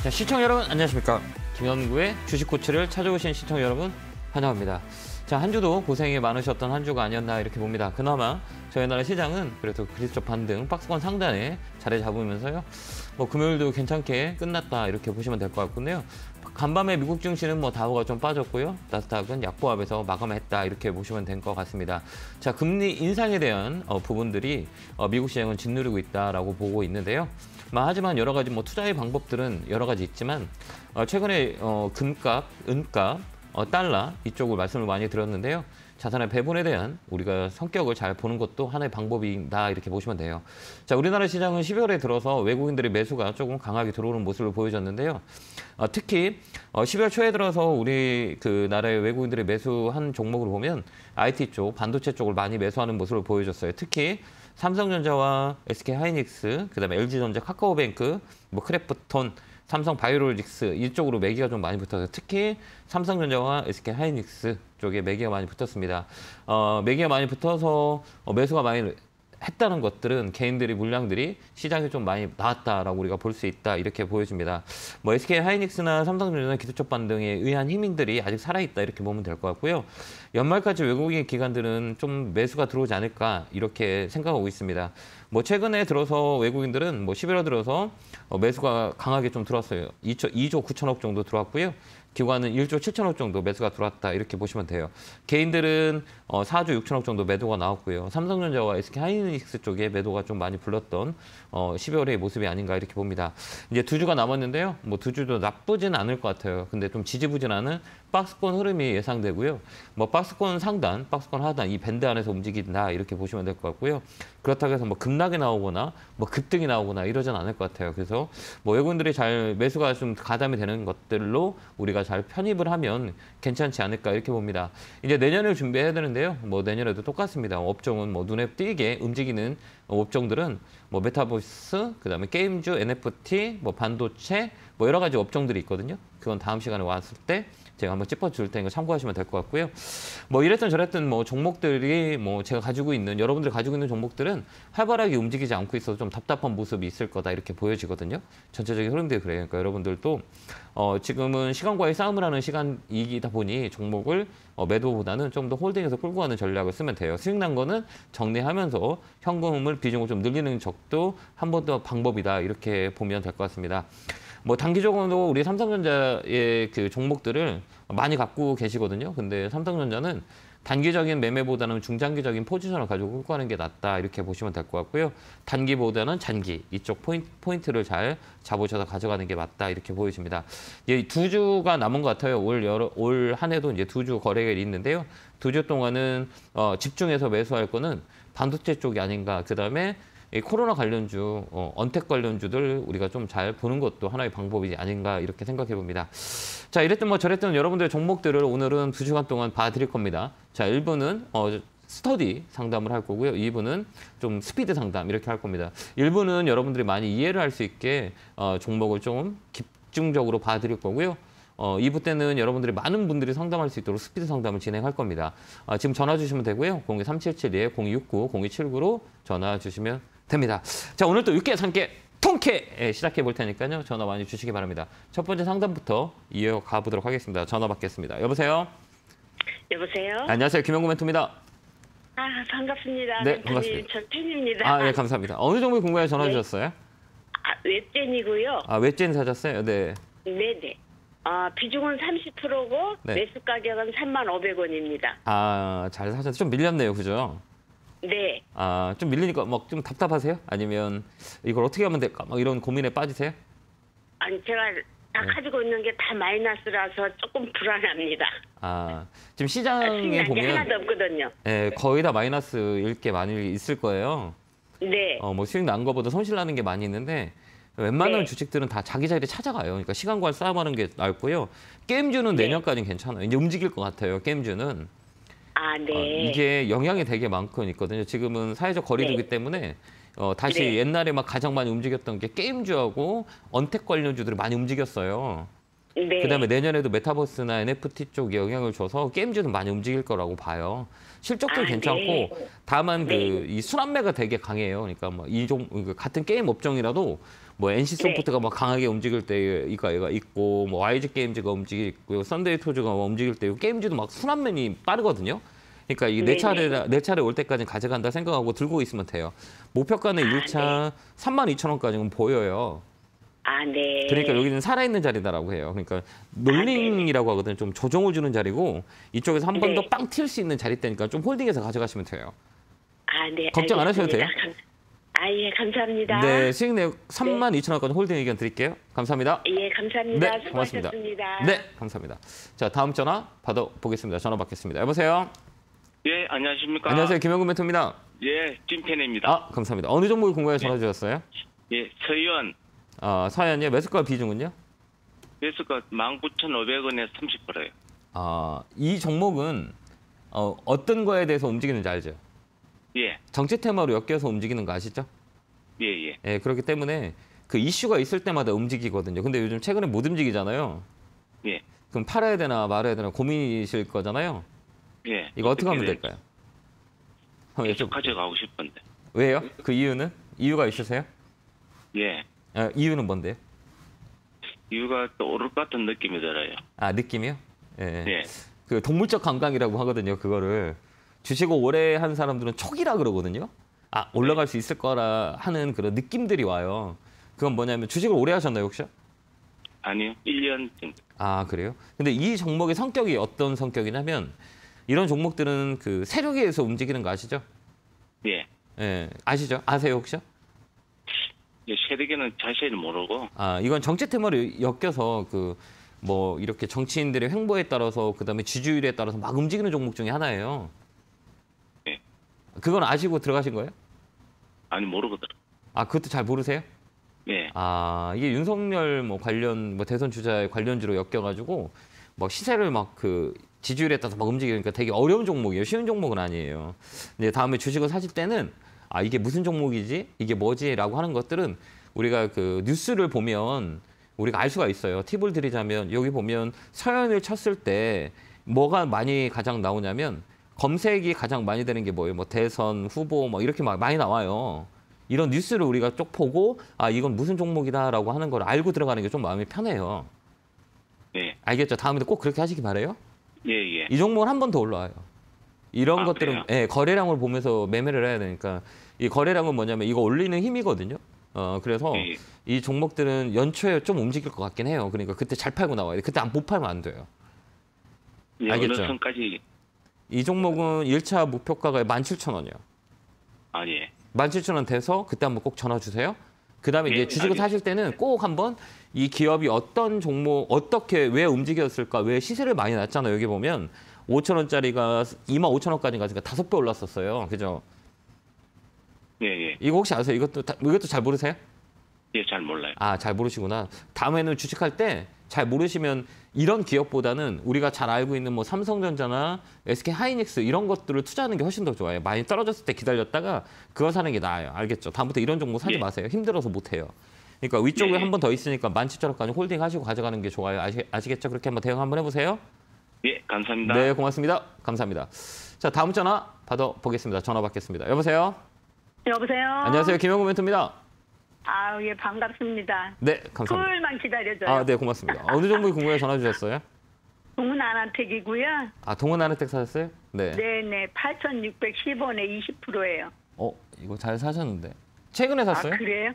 자, 시청자 여러분 안녕하십니까. 김현구의 주식 코치를 찾아오신 시청자 여러분 환영합니다. 자, 한 주도 고생이 많으셨던 한 주가 아니었나 이렇게 봅니다. 그나마 저희 나라 시장은 그래도 그리스적 반등, 박스권 상단에 자리 잡으면서요. 금요일도 괜찮게 끝났다 이렇게 보시면 될 것 같군요. 간밤에 미국 증시는 다우가 좀 빠졌고요. 나스닥은 약보합에서 마감했다 이렇게 보시면 될 것 같습니다. 자, 금리 인상에 대한 부분들이 미국 시장은 짓누르고 있다라고 보고 있는데요. 하지만 여러 가지 투자의 방법들은 여러 가지 있지만 최근에 금값, 은값, 달러 이쪽을 말씀을 많이 드렸는데요. 자산의 배분에 대한 우리가 성격을 잘 보는 것도 하나의 방법이다 이렇게 보시면 돼요. 자, 우리나라 시장은 12월에 들어서 외국인들의 매수가 조금 강하게 들어오는 모습을 보여줬는데요. 특히 12월 초에 들어서 우리 그 나라의 외국인들의 매수한 종목을 보면 IT 쪽, 반도체 쪽을 많이 매수하는 모습을 보여줬어요. 특히 삼성전자와 SK하이닉스, 그다음에 LG전자, 카카오뱅크, 크래프톤, 삼성바이오로직스 이쪽으로 매기가 좀 많이 붙어서 특히 삼성전자와 SK하이닉스 쪽에 매기가 많이 붙었습니다. 매기가 많이 붙어서 매수가 많이 했다는 것들은 개인들이 물량들이 시장에 좀 많이 나왔다라고 우리가 볼 수 있다 이렇게 보여집니다. SK하이닉스나 삼성전자나 기술적 반등에 의한 힘들이 아직 살아있다 이렇게 보면 될 것 같고요. 연말까지 외국인 기관들은 좀 매수가 들어오지 않을까 이렇게 생각하고 있습니다. 최근에 들어서 외국인들은 11월 들어서 매수가 강하게 좀 들어왔어요. 2조 9천억 정도 들어왔고요. 기관은 1조 7천억 정도 매수가 들어왔다 이렇게 보시면 돼요. 개인들은 4조 6천억 정도 매도가 나왔고요. 삼성전자와 SK하이닉스 쪽에 매도가 좀 많이 불렀던 12월의 모습이 아닌가 이렇게 봅니다. 이제 두 주가 남았는데요. 두 주도 나쁘진 않을 것 같아요. 근데 좀 지지부진하는 박스권 흐름이 예상되고요. 박스권 상단, 박스권 하단 이 밴드 안에서 움직인다 이렇게 보시면 될 것 같고요. 그렇다고 해서 급락이 나오거나 급등이 나오거나 이러진 않을 것 같아요. 그래서 외국인들이 잘 매수가 좀 가담이 되는 것들로 우리가 잘 편입을 하면 괜찮지 않을까 이렇게 봅니다. 이제 내년을 준비해야 되는데요. 내년에도 똑같습니다. 업종은 눈에 띄게 움직이는 업종들은 메타버스, 그다음에 게임주, NFT, 반도체 여러 가지 업종들이 있거든요. 그건 다음 시간에 왔을 때 제가 한번 짚어줄 테니까 참고하시면 될 것 같고요. 이랬든 저랬든 종목들이 제가 가지고 있는 여러분들이 가지고 있는 종목들은 활발하게 움직이지 않고 있어서 좀 답답한 모습이 있을 거다 이렇게 보여지거든요. 전체적인 흐름들이 그래요. 그러니까 여러분들도 지금은 시간과의 싸움을 하는 시간이다 보니 종목을 매도보다는 좀 더 홀딩해서 끌고 가는 전략을 쓰면 돼요. 수익 난 거는 정리하면서 현금을 비중을 좀 늘리는 적도 한 번 더 방법이다 이렇게 보면 될 것 같습니다. 단기적으로 우리 삼성전자의 그 종목들을 많이 갖고 계시거든요. 근데 삼성전자는 단기적인 매매보다는 중장기적인 포지션을 가지고 끌고 가는 게 낫다 이렇게 보시면 될 것 같고요. 단기보다는 장기 이쪽 포인트를 잘 잡으셔서 가져가는 게 맞다 이렇게 보여집니다. 이제 두 주가 남은 것 같아요. 올 한 해도 이제 두 주 거래일이 있는데요. 두 주 동안은 집중해서 매수할 거는 반도체 쪽이 아닌가. 그다음에 코로나 관련주, 언택 관련주들 우리가 좀 잘 보는 것도 하나의 방법이 아닌가 이렇게 생각해 봅니다. 자, 이랬든 저랬든 여러분들의 종목들을 오늘은 2시간 동안 봐드릴 겁니다. 자, 1부는 스터디 상담을 할 거고요. 2부는 좀 스피드 상담 이렇게 할 겁니다. 1부는 여러분들이 많이 이해를 할 수 있게 종목을 좀 집중적으로 봐드릴 거고요. 2부 때는 여러분들이 많은 분들이 상담할 수 있도록 스피드 상담을 진행할 겁니다. 지금 전화 주시면 되고요. 02377-0269-0279로 전화 주시면 됩니다. 자, 오늘 또 6개, 3개, 통쾌 시작해 볼 테니까요. 전화 많이 주시기 바랍니다. 첫 번째 상담부터 이어가 보도록 하겠습니다. 전화 받겠습니다. 여보세요? 여보세요? 안녕하세요. 김현구 멘토입니다. 반갑습니다. 네, 반갑습니다. 저 팬입니다. 예, 감사합니다. 어느 종목에 궁금해 전화 주셨어요? 웹젠이고요. 웹젠 사셨어요? 네. 네네. 비중은 30%고 네. 매수 가격은 35,000원입니다. 잘 사셨어요. 좀 밀렸네요. 그죠? 네. 좀 밀리니까 좀 답답하세요? 아니면 이걸 어떻게 하면 될까? 이런 고민에 빠지세요? 아니, 제가 다 가지고 있는 게 다 마이너스라서 조금 불안합니다. 지금 수익 시장에 난 게 보면 하나도 없거든요. 거의 다 마이너스일 게 많이 있을 거예요. 네. 수익 난 거보다 손실 나는 게 많이 있는데 웬만한 네. 주식들은 다 자기 자리에 찾아가요. 그러니까 시간과 싸움하는 게 낫고요. 게임주는 네. 내년까지는 괜찮아요. 이제 움직일 것 같아요. 게임주는. 네. 이게 영향이 되게 많고 있거든요. 지금은 사회적 거리두기 네. 때문에 다시 네. 옛날에 가장 많이 움직였던 게 게임주하고 언택 관련주들이 많이 움직였어요. 네. 그다음에 내년에도 메타버스나 NFT 쪽에 영향을 줘서 게임주는 많이 움직일 거라고 봐요. 실적도 괜찮고 네. 다만 네. 이 순환매가 되게 강해요. 그러니까 같은 게임 업종이라도 뭐 NC 소프트가 막 강하게 움직일 때가 있고 뭐 YG 게임즈가 움직이고 썬데이 토즈가 움직일 때 게임즈도 막 순환맨이 빠르거든요. 그러니까 이게 내 차례 올 때까지 가져간다 생각하고 들고 있으면 돼요. 목표가는 1차 32,000원까지는 보여요. 아, 네. 그러니까 여기는 살아있는 자리다라고 해요. 그러니까 롤링이라고 하거든요. 좀 조정을 주는 자리고 이쪽에서 한 번 더 빵 튈 수 있는 자리대니까 좀 홀딩해서 가져가시면 돼요. 아, 네. 걱정 안 하셔도 돼요. 아, 예, 감사합니다. 네, 수익 내역 32,000원까지 홀딩 의견 드릴게요. 감사합니다. 예, 감사합니다. 네, 고맙습니다. 수고하셨습니다. 네, 감사합니다. 자, 다음 전화 받아보겠습니다. 전화 받겠습니다. 여보세요? 예, 안녕하십니까? 안녕하세요. 김영근 멘토입니다. 예, 찐팬입니다. 아, 감사합니다. 어느 종목을 궁금해 전화 주셨어요? 예, 서현 사연이요. 매수가 비중은요? 매수가 19,500원에 30%예요. 이 종목은 어떤 거에 대해서 움직이는지 알죠? 예, 정치 테마로 엮여서 움직이는 거 아시죠? 예, 예. 예, 그렇기 때문에 그 이슈가 있을 때마다 움직이거든요. 근데 요즘 최근에 못 움직이잖아요. 예, 그럼 팔아야 되나 말아야 되나 고민이실 거잖아요. 예. 이거 어떻게 하면 될까요? 한번 계속 여쭤볼게요. 가져가고 싶은데. 왜요? 그 이유는? 이유가 있으세요? 예, 이유는 뭔데요? 이유가 또 오를 것 같은 느낌이 들어요. 느낌이요? 예. 예, 그 동물적 감각이라고 하거든요. 그거를 주식을 오래 한 사람들은 촉이라 그러거든요. 올라갈 수 있을 거라 하는 그런 느낌들이 와요. 그건 뭐냐면 주식을 오래 하셨나요, 혹시? 아니요, 1년 정도. 그래요? 근데 이 종목의 성격이 어떤 성격이냐면 이런 종목들은 그 세력에 의해서 움직이는 거 아시죠? 예, 예, 아시죠? 아세요, 혹시? 예, 세력에는 자세히 모르고. 이건 정치 테마로 엮여서 뭐 이렇게 정치인들의 행보에 따라서 그다음에 지지율에 따라서 막 움직이는 종목 중에 하나예요. 예, 그건 아시고 들어가신 거예요? 아니 모르거든. 그것도 잘 모르세요? 예, 이게 윤석열 뭐 관련 뭐 대선 주자의 관련주로 엮여가지고 막 시세를 막 지지율에 따라서 막 움직이니까 되게 어려운 종목이에요. 쉬운 종목은 아니에요. 근데 다음에 주식을 사실 때는 이게 무슨 종목이지? 이게 뭐지?라고 하는 것들은 우리가 그 뉴스를 보면 우리가 알 수가 있어요. 팁을 드리자면 여기 보면 서연을 쳤을 때 뭐가 많이 가장 나오냐면 검색이 가장 많이 되는 게 뭐예요? 뭐 대선 후보 뭐 이렇게 막 많이 나와요. 이런 뉴스를 우리가 쭉 보고 이건 무슨 종목이다라고 하는 걸 알고 들어가는 게 좀 마음이 편해요. 예, 알겠죠? 다음에도 꼭 그렇게 하시기 바라요. 예, 예. 이 종목은 한 번 더 올라와요. 이런 것들은 그래요? 거래량을 보면서 매매를 해야 되니까 이 거래량은 뭐냐면 이거 올리는 힘이거든요. 그래서 예, 예. 이 종목들은 연초에 좀 움직일 것 같긴 해요. 그러니까 그때 잘 팔고 나와야 돼. 그때 못 팔면 안 돼요. 예, 알겠죠? 어느 선까지? 이 종목은 1차 목표가가 17,000원이요. 예, 17,000원 돼서 그때 한번 꼭 전화 주세요. 그다음에 예, 이제 주식을 사실 때는 꼭 한번 이 기업이 어떤 종목 어떻게 왜 움직였을까? 왜 시세를 많이 났잖아요. 여기 보면 5,000원짜리가 25,000원까지 가니까 5배 올랐었어요. 그죠? 예, 예. 이거 혹시 아세요? 이것도 잘 모르세요? 예, 잘 몰라요. 잘 모르시구나. 다음에는 주식할 때 잘 모르시면 이런 기업보다는 우리가 잘 알고 있는 뭐 삼성전자나 SK 하이닉스 이런 것들을 투자하는 게 훨씬 더 좋아요. 많이 떨어졌을 때 기다렸다가 그거 사는 게 나아요. 알겠죠? 다음부터 이런 종목 사지 예. 마세요. 힘들어서 못 해요. 그러니까 위쪽에 예. 한 번 더 있으니까 17,000원까지 홀딩하시고 가져가는 게 좋아요. 아시겠죠? 그렇게 한번 대응 한번 해보세요. 예, 감사합니다. 네, 고맙습니다. 감사합니다. 자, 다음 전화 받아보겠습니다. 전화 받겠습니다. 여보세요? 여보세요? 안녕하세요. 김영구 멘토입니다. 예, 반갑습니다. 네, 감사합니다. 토요일만 기다려줘요. 네, 고맙습니다. 어느 종목이 궁금해 전화 주셨어요? 동은아나텍이고요. 동은아나텍 사셨어요? 네. 네네, 8,610원에 20%예요. 이거 잘 사셨는데. 최근에 샀어요? 그래요?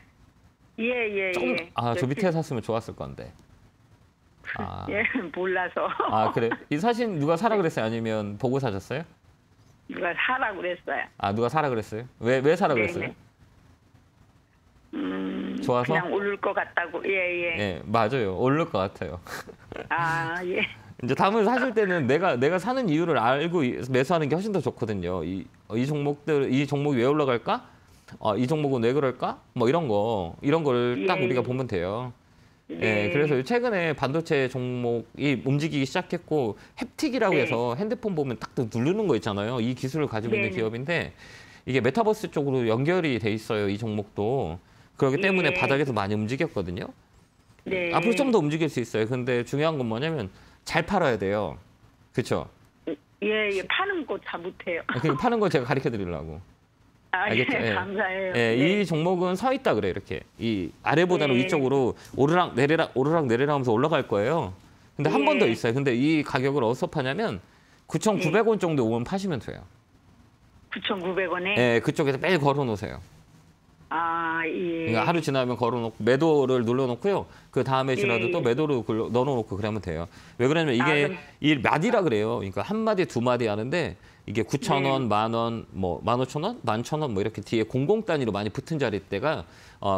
예. 조금, 저 밑에 샀으면 좋았을 건데. 예, 몰라서. 그래? 이 사신 누가 사라 그랬어요? 아니면 보고 사셨어요? 누가 사라고 그랬어요. 누가 사라 그랬어요? 왜 사라 그랬어요? 네네. 좋아서? 그냥 오를 것 같다고. 예. 예, 맞아요. 오를 것 같아요. 예. 이제 다음에 사실 때는 내가 사는 이유를 알고 매수하는 게 훨씬 더 좋거든요. 이 종목이 왜 올라갈까? 이 종목은 왜 그럴까? 뭐 이런 거를 딱 예. 우리가 보면 돼요. 네. 그래서 최근에 반도체 종목이 움직이기 시작했고 햅틱이라고 네. 해서 핸드폰 보면 딱 누르는 거 있잖아요. 이 기술을 가지고 있는 네네. 기업인데 이게 메타버스 쪽으로 연결이 돼 있어요. 이 종목도. 그렇기 때문에 예. 바닥에서 많이 움직였거든요. 네. 앞으로 좀 더 움직일 수 있어요. 근데 중요한 건 뭐냐면 잘 팔아야 돼요. 그렇죠? 예, 파는 거 잘 못해요. 그 파는 거 제가 가르쳐 드리려고. 알겠죠? 예, 예. 감사해요. 예, 네. 이 종목은 서 있다 그래 이렇게. 이 아래보다는 네. 위쪽으로 오르락 내리락 하면서 올라갈 거예요. 근데 한 번 더 네. 있어요. 근데 이 가격을 어디서 파냐면 9,900원 정도 오면 파시면 돼요. 9,900원에. 예, 그쪽에서 매일 걸어 놓으세요. 아, 예. 그러니까 하루 지나면 걸어놓고 매도를 눌러놓고요. 그 다음에 지나도 예. 또 매도를 넣어놓고 그러면 돼요. 왜 그러냐면 이게 그럼- 이 마디라 그래요. 그러니까 한 마디 두 마디 하는데 이게 9,000원, 10,000원, 뭐 15,000원, 11,000원 뭐 이렇게 뒤에 00 단위로 많이 붙은 자리대가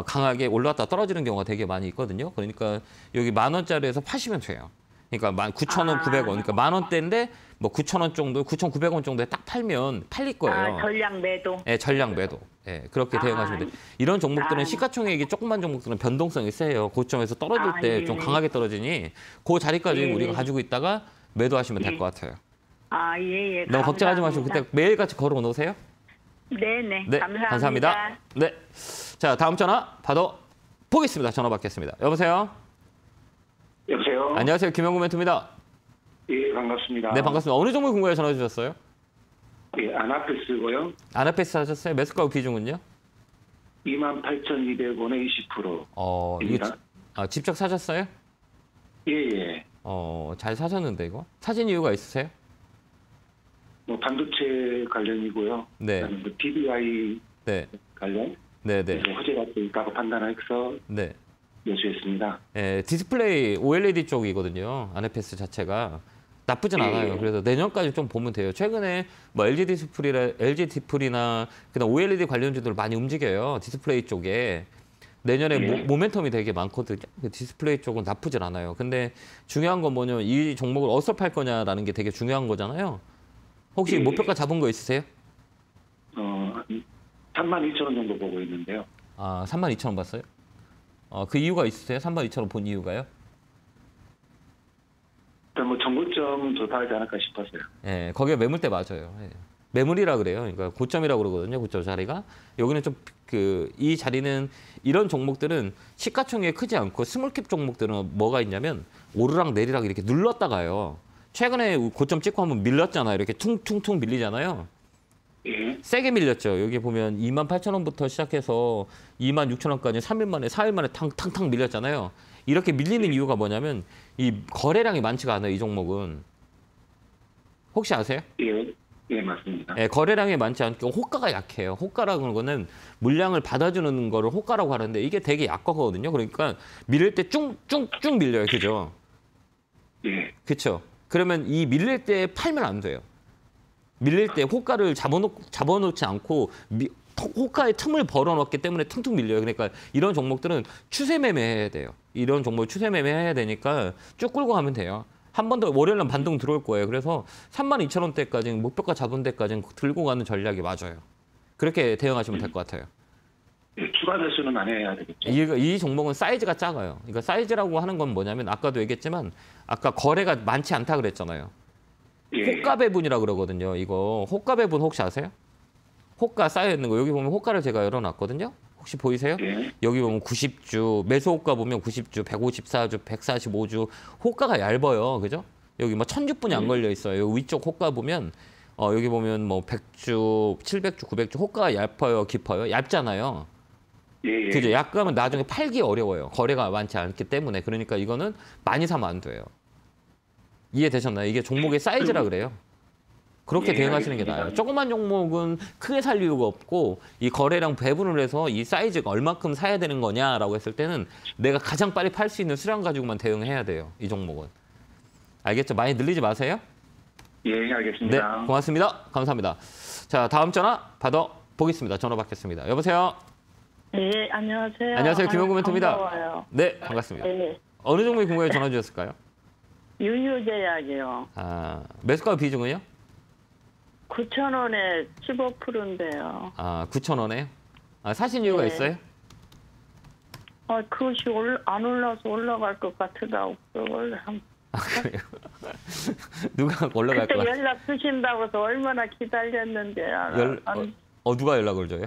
강하게 올라왔다 떨어지는 경우가 되게 많이 있거든요. 그러니까 여기 10,000원짜리에서 파시면 돼요. 그러니까 9,000원, 900원, 그러니까 10,000원대인데 뭐 9,000원 정도, 9,900원 정도에 딱 팔면 팔릴 거예요. 전량 매도. 예, 전량 매도. 예, 그렇게 대응하시면 돼요. 이런 종목들은 시가총액이 조그만 종목들은 변동성이 세요. 고점에서 떨어질 때 좀 예. 강하게 떨어지니 그 자리까지 예. 우리가 가지고 있다가 매도하시면 될 것 같아요. 아, 예, 예. 너무 걱정하지 마시고 그때 매일같이 걸어 놓으세요. 네네. 네, 감사합니다. 네. 자, 다음 전화 받아 보겠습니다. 전화 받겠습니다. 여보세요? 여보세요? 안녕하세요. 김영구 멘토입니다. 예, 반갑습니다. 네, 반갑습니다. 어느 종목 궁금해 전화 주셨어요? 예, 아나페스고요. 아나페스 하셨어요? 매수가 비중은요? 28,200원에 20%. 이거 입니다. 직접 사셨어요? 예, 예. 잘 사셨는데 이거? 사신 이유가 있으세요? 뭐 반도체 관련이고요. 네. 그다음에 뭐 DDI 네. 관련. 네, 네. 그래서 호재가 또 있다고 판단해서 네. 매수했습니다. 예, 디스플레이 OLED 쪽이거든요. 아나페스 자체가 나쁘진 예. 않아요. 그래서 내년까지 좀 보면 돼요. 최근에 뭐 LG 디스플이나 그다음 OLED 관련주들 많이 움직여요. 디스플레이 쪽에 내년에 예. 모멘텀이 되게 많거든요. 그 디스플레이 쪽은 나쁘진 않아요. 근데 중요한 건 뭐냐면 이 종목을 어디서 팔 거냐라는 게 되게 중요한 거잖아요. 혹시 예. 목표가 잡은 거 있으세요? 32,000원 정도 보고 있는데요. 32,000원 봤어요? 그 이유가 있으세요? 32,000원 본 이유가요? 일단 뭐 정고점은 조사하지 않을까 싶어서요. 예, 거기가 매물대 맞아요. 예. 매물이라 그래요. 그러니까 고점이라고 그러거든요. 고점 자리가. 여기는 좀 이 자리는 이런 종목들은 시가총액이 크지 않고 스몰캡 종목들은 뭐가 있냐면 오르락 내리락 이렇게 눌렀다가요. 최근에 고점 찍고 한번 밀렸잖아요. 이렇게 퉁퉁퉁 밀리잖아요. 예. 세게 밀렸죠. 여기 보면 28,000원부터 시작해서 26,000원까지 3일 만에 4일 만에 탕탕탕 밀렸잖아요. 이렇게 밀리는 이유가 뭐냐면 이 거래량이 많지가 않아요. 이 종목은. 혹시 아세요? 예. 예, 맞습니다. 예, 거래량이 많지 않고 호가가 약해요. 호가라는 거는 물량을 받아주는 거를 호가라고 하는데 이게 되게 약하거든요. 그러니까 밀릴 때 쭉쭉쭉 밀려요. 그죠? 예. 그렇죠. 그러면 이 밀릴 때 팔면 안 돼요. 밀릴 때 호가를 잡아놓지 않고 호가의 틈을 벌어놓기 때문에 퉁퉁 밀려요. 그러니까 이런 종목들은 추세 매매해야 돼요. 이런 종목 추세 매매해야 되니까 쭉 끌고 가면 돼요. 한 번 더 월요일날 반등 들어올 거예요. 그래서 32,000원대까지 목표가 잡은 데까지는 들고 가는 전략이 맞아요. 그렇게 대응하시면 될 것 같아요. 예, 추가 매수는 안 해야 되겠죠. 이 종목은 사이즈가 작아요. 그러니까 사이즈라고 하는 건 뭐냐면 아까도 얘기했지만 아까 거래가 많지 않다 그랬잖아요. 예. 호가 배분이라 그러거든요. 이거 호가 배분 혹시 아세요? 호가 쌓여 있는 거 여기 보면 호가를 제가 열어놨거든요. 혹시 보이세요? 예. 여기 보면 90주 매수 호가 보면 90주, 154주, 145주 호가가 얇아요. 그죠? 여기 뭐 1000주뿐이 안 걸려 있어요. 여기 위쪽 호가 보면 여기 보면 뭐 100주, 700주, 900주 호가가 얇아요, 깊어요. 얇잖아요. 예. 예. 그죠? 약간은 나중에 팔기 어려워요. 거래가 많지 않기 때문에. 그러니까 이거는 많이 사면 안 돼요. 이해되셨나요? 이게 종목의 사이즈라 그래요. 그렇게 예, 대응하시는 게 알겠습니다. 나아요. 조그만 종목은 크게 살 이유가 없고 이 거래량 배분을 해서 이 사이즈가 얼마큼 사야 되는 거냐라고 했을 때는 내가 가장 빨리 팔 수 있는 수량 가지고만 대응해야 돼요. 이 종목은. 알겠죠? 많이 늘리지 마세요. 예, 네, 알겠습니다. 고맙습니다. 감사합니다. 자, 다음 전화 받아 보겠습니다. 전화 받겠습니다. 여보세요? 네, 안녕하세요. 안녕하세요. 김영구 멘토입니다. 반가워요. 네, 반갑습니다. 네, 어느 종목이 궁금해 전화 주셨을까요? 유유제약이요. 매수가 비중은요? 9,000원에 15%인데요. 9,000원에요? 사신 이유가 네. 있어요? 그것이 안 올라서 올라갈 것 같으다고 원래 그래요? 누가 올라갈 그때 것 같아요? 연락 주신다고 해서 얼마나 기다렸는데 누가 연락을 줘요?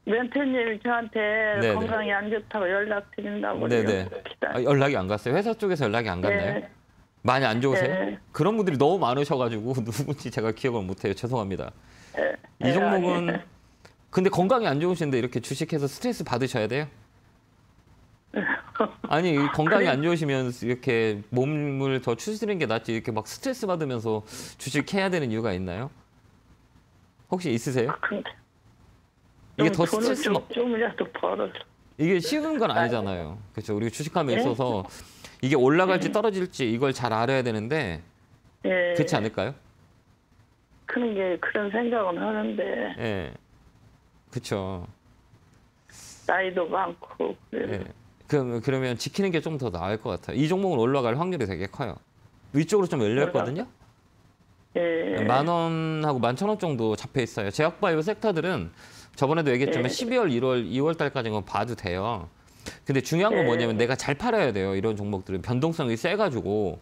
멘토님이 저한테 네네. 건강이 안 좋다고 연락드린다고 네네. 기다려. 연락이 안 갔어요? 회사 쪽에서 연락이 안 갔나요? 네. 많이 안 좋으세요? 네. 그런 분들이 너무 많으셔가지고 누군지 제가 기억을 못해요. 죄송합니다. 네. 이 종목은 근데 건강이 안 좋으신데 이렇게 주식해서 스트레스 받으셔야 돼요? 아니 건강이 안 좋으시면 이렇게 몸을 더 추스리는 게 낫지 이렇게 막 스트레스 받으면서 주식해야 되는 이유가 있나요? 혹시 있으세요? 근데 이게 더 돈을 스트레스 막 좀이라도 벌어서. 이게 쉬운 건 아니잖아요. 그렇죠? 우리가 주식함에 있어서 이게 올라갈지 떨어질지 이걸 잘 알아야 되는데 예. 그렇지 않을까요? 그런 생각은 하는데 예. 그렇죠. 나이도 많고 그래서 예. 그러면 지키는 게 좀 더 나을 것 같아요. 이 종목은 올라갈 확률이 되게 커요. 위쪽으로 좀 열렸거든요. 예. 10,000원하고 11,000원 정도 잡혀 있어요. 제약바이오 섹터들은 저번에도 얘기했지만 12월, 1월, 2월 달까지는 봐도 돼요. 근데 중요한 건 뭐냐면 내가 잘 팔아야 돼요. 이런 종목들은 변동성이 세가지고.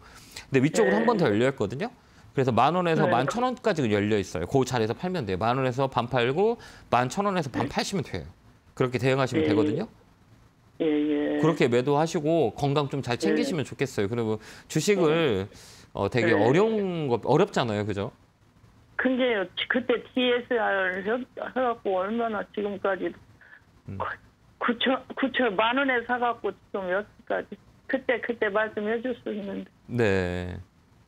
근데 위쪽으로 한 번 더 열려 있거든요. 그래서 10,000원에서 11,000원까지 열려 있어요. 그 자리에서 팔면 돼요. 10,000원에서 반 팔고 11,000원에서 반 파시면 돼요. 그렇게 대응하시면 되거든요. 예. 그렇게 매도하시고 건강 좀 잘 챙기시면 좋겠어요. 그리고 주식을 되게 어렵잖아요. 그죠? 근데 그때 DSR 해갖고 얼마나 지금까지 9천 만 원에 사갖고 지금 여기까지 그때 말씀해 줬었는데. 네.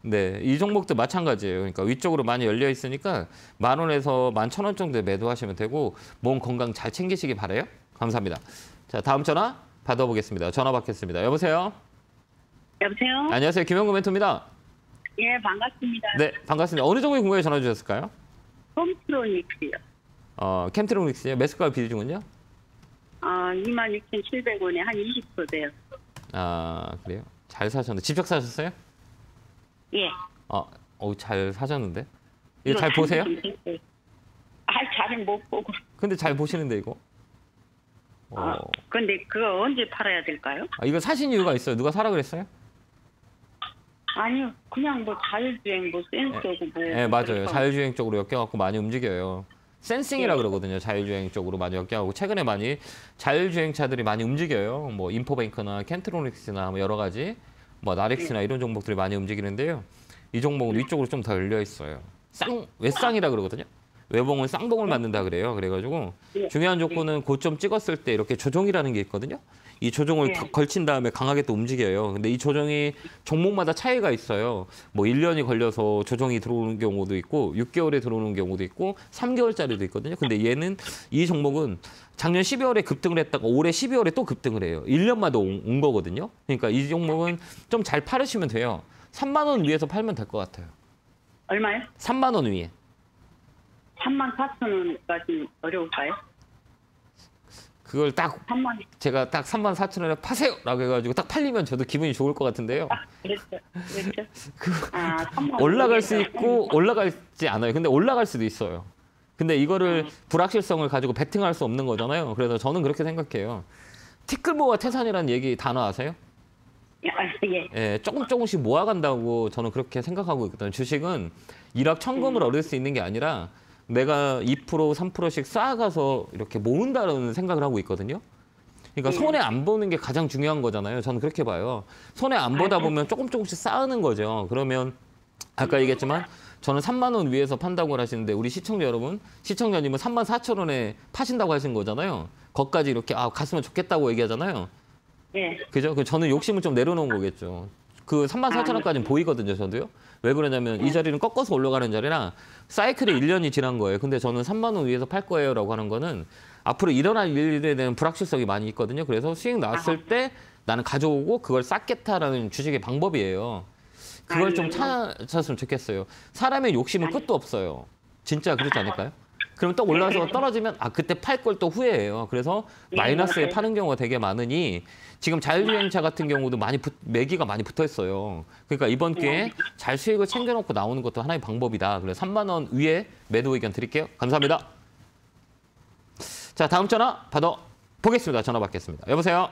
네, 이 종목도 마찬가지예요. 그러니까 위쪽으로 많이 열려 있으니까 10,000원에서 11,000원 정도에 매도하시면 되고 몸 건강 잘 챙기시기 바래요. 감사합니다. 자, 다음 전화 받아보겠습니다. 전화 받겠습니다. 여보세요? 여보세요? 안녕하세요. 김영구 멘토입니다. 예, 반갑습니다. 네, 반갑습니다. 어느 종목에 궁금해 전화 주셨을까요? 홈트로닉스요. 캠트로닉스요. 매수가 비중은요? 26,700원에 한 20% 돼요. 아, 그래요? 잘 사셨는데 직접 사셨어요? 예. 잘 사셨는데? 이거 잘 보세요? 잘은 못 보고. 근데 잘 보시는데 이거? 근데 그거 언제 팔아야 될까요? 이거 사신 이유가 있어요. 누가 사라 그랬어요? 아니요, 그냥 뭐 자율주행, 뭐 센서고 뭐. 네, 맞아요. 자율주행 쪽으로 엮여갖고 많이 움직여요. 센싱이라 그러거든요. 자율주행 쪽으로 많이 엮여가고 최근에 많이 자율주행차들이 많이 움직여요. 뭐 인포뱅크나 켄트로닉스나 뭐 여러 가지, 뭐 나렉스나 이런 종목들이 많이 움직이는데요. 이 종목은 위쪽으로 좀 더 열려 있어요. 외쌍이라 그러거든요. 외봉은 쌍봉을 만든다 그래요. 그래가지고 중요한 조건은 고점 찍었을 때 이렇게 조정이라는 게 있거든요. 이 조정을 걸친 다음에 강하게 또 움직여요. 근데 이 조정이 종목마다 차이가 있어요. 뭐 1년이 걸려서 조정이 들어오는 경우도 있고 6개월에 들어오는 경우도 있고 3개월짜리도 있거든요. 근데 이 종목은 작년 12월에 급등을 했다가 올해 12월에 또 급등을 해요. 1년마다 온 거거든요. 그러니까 이 종목은 좀 잘 팔으시면 돼요. 3만 원 위에서 팔면 될 것 같아요. 얼마요? 3만 원 위에. 34,000원까지 어려울까요? 그걸 딱 3만. 제가 딱 34,000원에 파세요라고 해가지고 딱 팔리면 저도 기분이 좋을 것 같은데요. 그랬죠. 3만. 올라갈 수 있고 올라갈지 않아요. 근데 올라갈 수도 있어요. 근데 이거를 불확실성을 가지고 베팅할 수 없는 거잖아요. 그래서 저는 그렇게 생각해요. 티끌모아 태산이라는 얘기 단어 아세요? 예. 예, 조금씩 모아간다고 저는 그렇게 생각하고 있거든요. 주식은 일확천금을 얻을 수 있는 게 아니라 내가 2%, 3%씩 쌓아가서 이렇게 모은다는 생각을 하고 있거든요. 그러니까 손해 안 보는 게 가장 중요한 거잖아요. 저는 그렇게 봐요. 손해 안 보다 보면 조금씩 쌓는 거죠. 그러면 아까 얘기했지만 저는 3만 원 위에서 판다고 하시는데 우리 시청자 여러분, 시청자님은 34,000원에 파신다고 하신 거잖아요. 거기까지 이렇게 갔으면 좋겠다고 얘기하잖아요. 예. 그죠? 저는 욕심을 좀 내려놓은 거겠죠. 그 34,000원까지는 보이거든요, 저도요. 왜 그러냐면 이 자리는 꺾어서 올라가는 자리라 사이클이 1년이 지난 거예요. 근데 저는 3만 원 위에서 팔 거예요라고 하는 거는 앞으로 일어날 일에 대한 불확실성이 많이 있거든요. 그래서 수익 나왔을 때 나는 가져오고 그걸 쌓겠다라는 주식의 방법이에요. 그걸 좀 찾았으면 좋겠어요. 사람의 욕심은 끝도 없어요. 진짜 그렇지 않을까요? 그러면 또 올라서 떨어지면 그때 팔 걸 또 후회해요. 그래서 마이너스에 파는 경우가 되게 많으니 지금 자율주행차 같은 경우도 매기가 많이 붙어 있어요. 그러니까 이번 기회에 잘 수익을 챙겨놓고 나오는 것도 하나의 방법이다. 그래서 3만 원 위에 매도 의견 드릴게요. 감사합니다. 자, 다음 전화 받아보겠습니다. 전화 받겠습니다. 여보세요?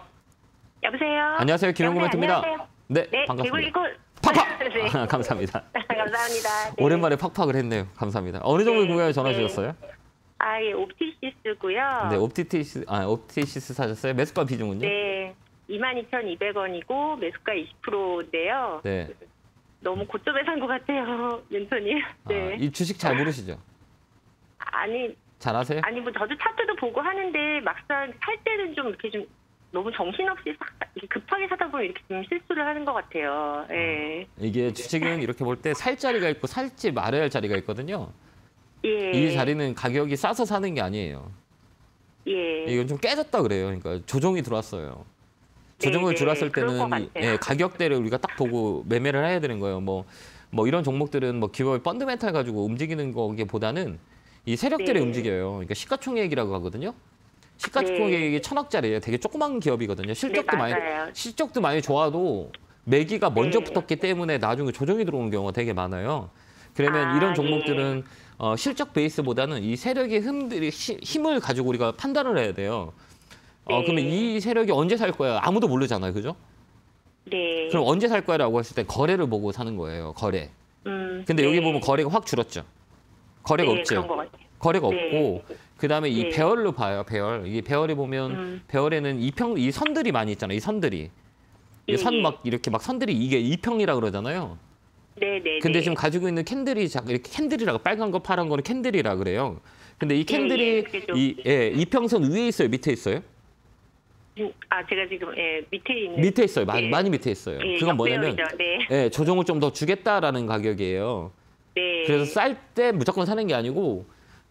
여보세요. 안녕하세요. 김영구 멘토입니다. 네, 반갑습니다. 팍팍! 네. 감사합니다. 감사합니다. 네. 오랜만에 팍팍을 했네요. 감사합니다. 어느 정도 궁금해 전화 주셨어요? 예, 옵티시스고요. 네, 옵티시스 사셨어요? 매수가 비중은요? 네, 22,200원이고 매수가 20%인데요. 네. 너무 고점에 산 것 같아요, 멘토님. 네. 이 주식 잘 모르시죠? 잘하세요? 아니 뭐 저도 차트도 보고 하는데 막상 살 때는 좀 이렇게 좀 너무 정신없이 이렇게 급하게 사다 보면 이렇게 좀 실수를 하는 것 같아요. 예. 이게 주식은 이렇게 볼 때 살 자리가 있고 살지 말아야 할 자리가 있거든요. 예. 이 자리는 가격이 싸서 사는 게 아니에요. 예. 이건 좀 깨졌다 그래요. 그러니까 조정이 들어왔어요. 조정이 네, 들어왔을 그럴 것 때는 같아요. 가격대를 우리가 딱 보고 매매를 해야 되는 거예요. 뭐 이런 종목들은 뭐 기업의 펀드멘탈 가지고 움직이는 거기보다는 이 세력들이 네. 움직여요. 그러니까 시가총액이라고 하거든요. 시가총액이 1,000억짜리예요. 되게 조그만 기업이거든요. 실적도 네, 맞아요. 실적도 많이 좋아도 매기가 먼저 네. 붙었기 때문에 나중에 조정이 들어오는 경우가 되게 많아요. 그러면 이런 종목들은 실적 베이스보다는 이 세력의 힘을 가지고 우리가 판단을 해야 돼요. 네. 그러면 이 세력이 언제 살 거야? 아무도 모르잖아요. 그죠? 네. 그럼 언제 살 거야라고 했을 때 거래를 보고 사는 거예요. 거래. 근데 네. 여기 보면 거래가 확 줄었죠. 거래가 네, 없죠. 그런 것 같아요. 거래가 네. 없고 그다음에 이 네. 배열로 봐요. 배열. 이 배열이 보면 배열에는 이 선들이 많이 있잖아요. 이 선들이. 예, 선 예. 막 이렇게 막 선들이 이게 이평이라 그러잖아요. 네네. 근데 지금 가지고 있는 캔들이 이렇게 캔들이라고 빨간 거 파란 거는 캔들이라 그래요. 근데 이 캔들이 그게 좀- 이평선 위에 있어요. 밑에 있어요? 제가 지금 밑에 있는 밑에 있어요. 많이, 예. 많이 밑에 있어요. 예, 그건 뭐냐면 역배열이죠. 네. 조정을 좀 더 주겠다라는 가격이에요. 네. 그래서 쌀 때 무조건 사는 게 아니고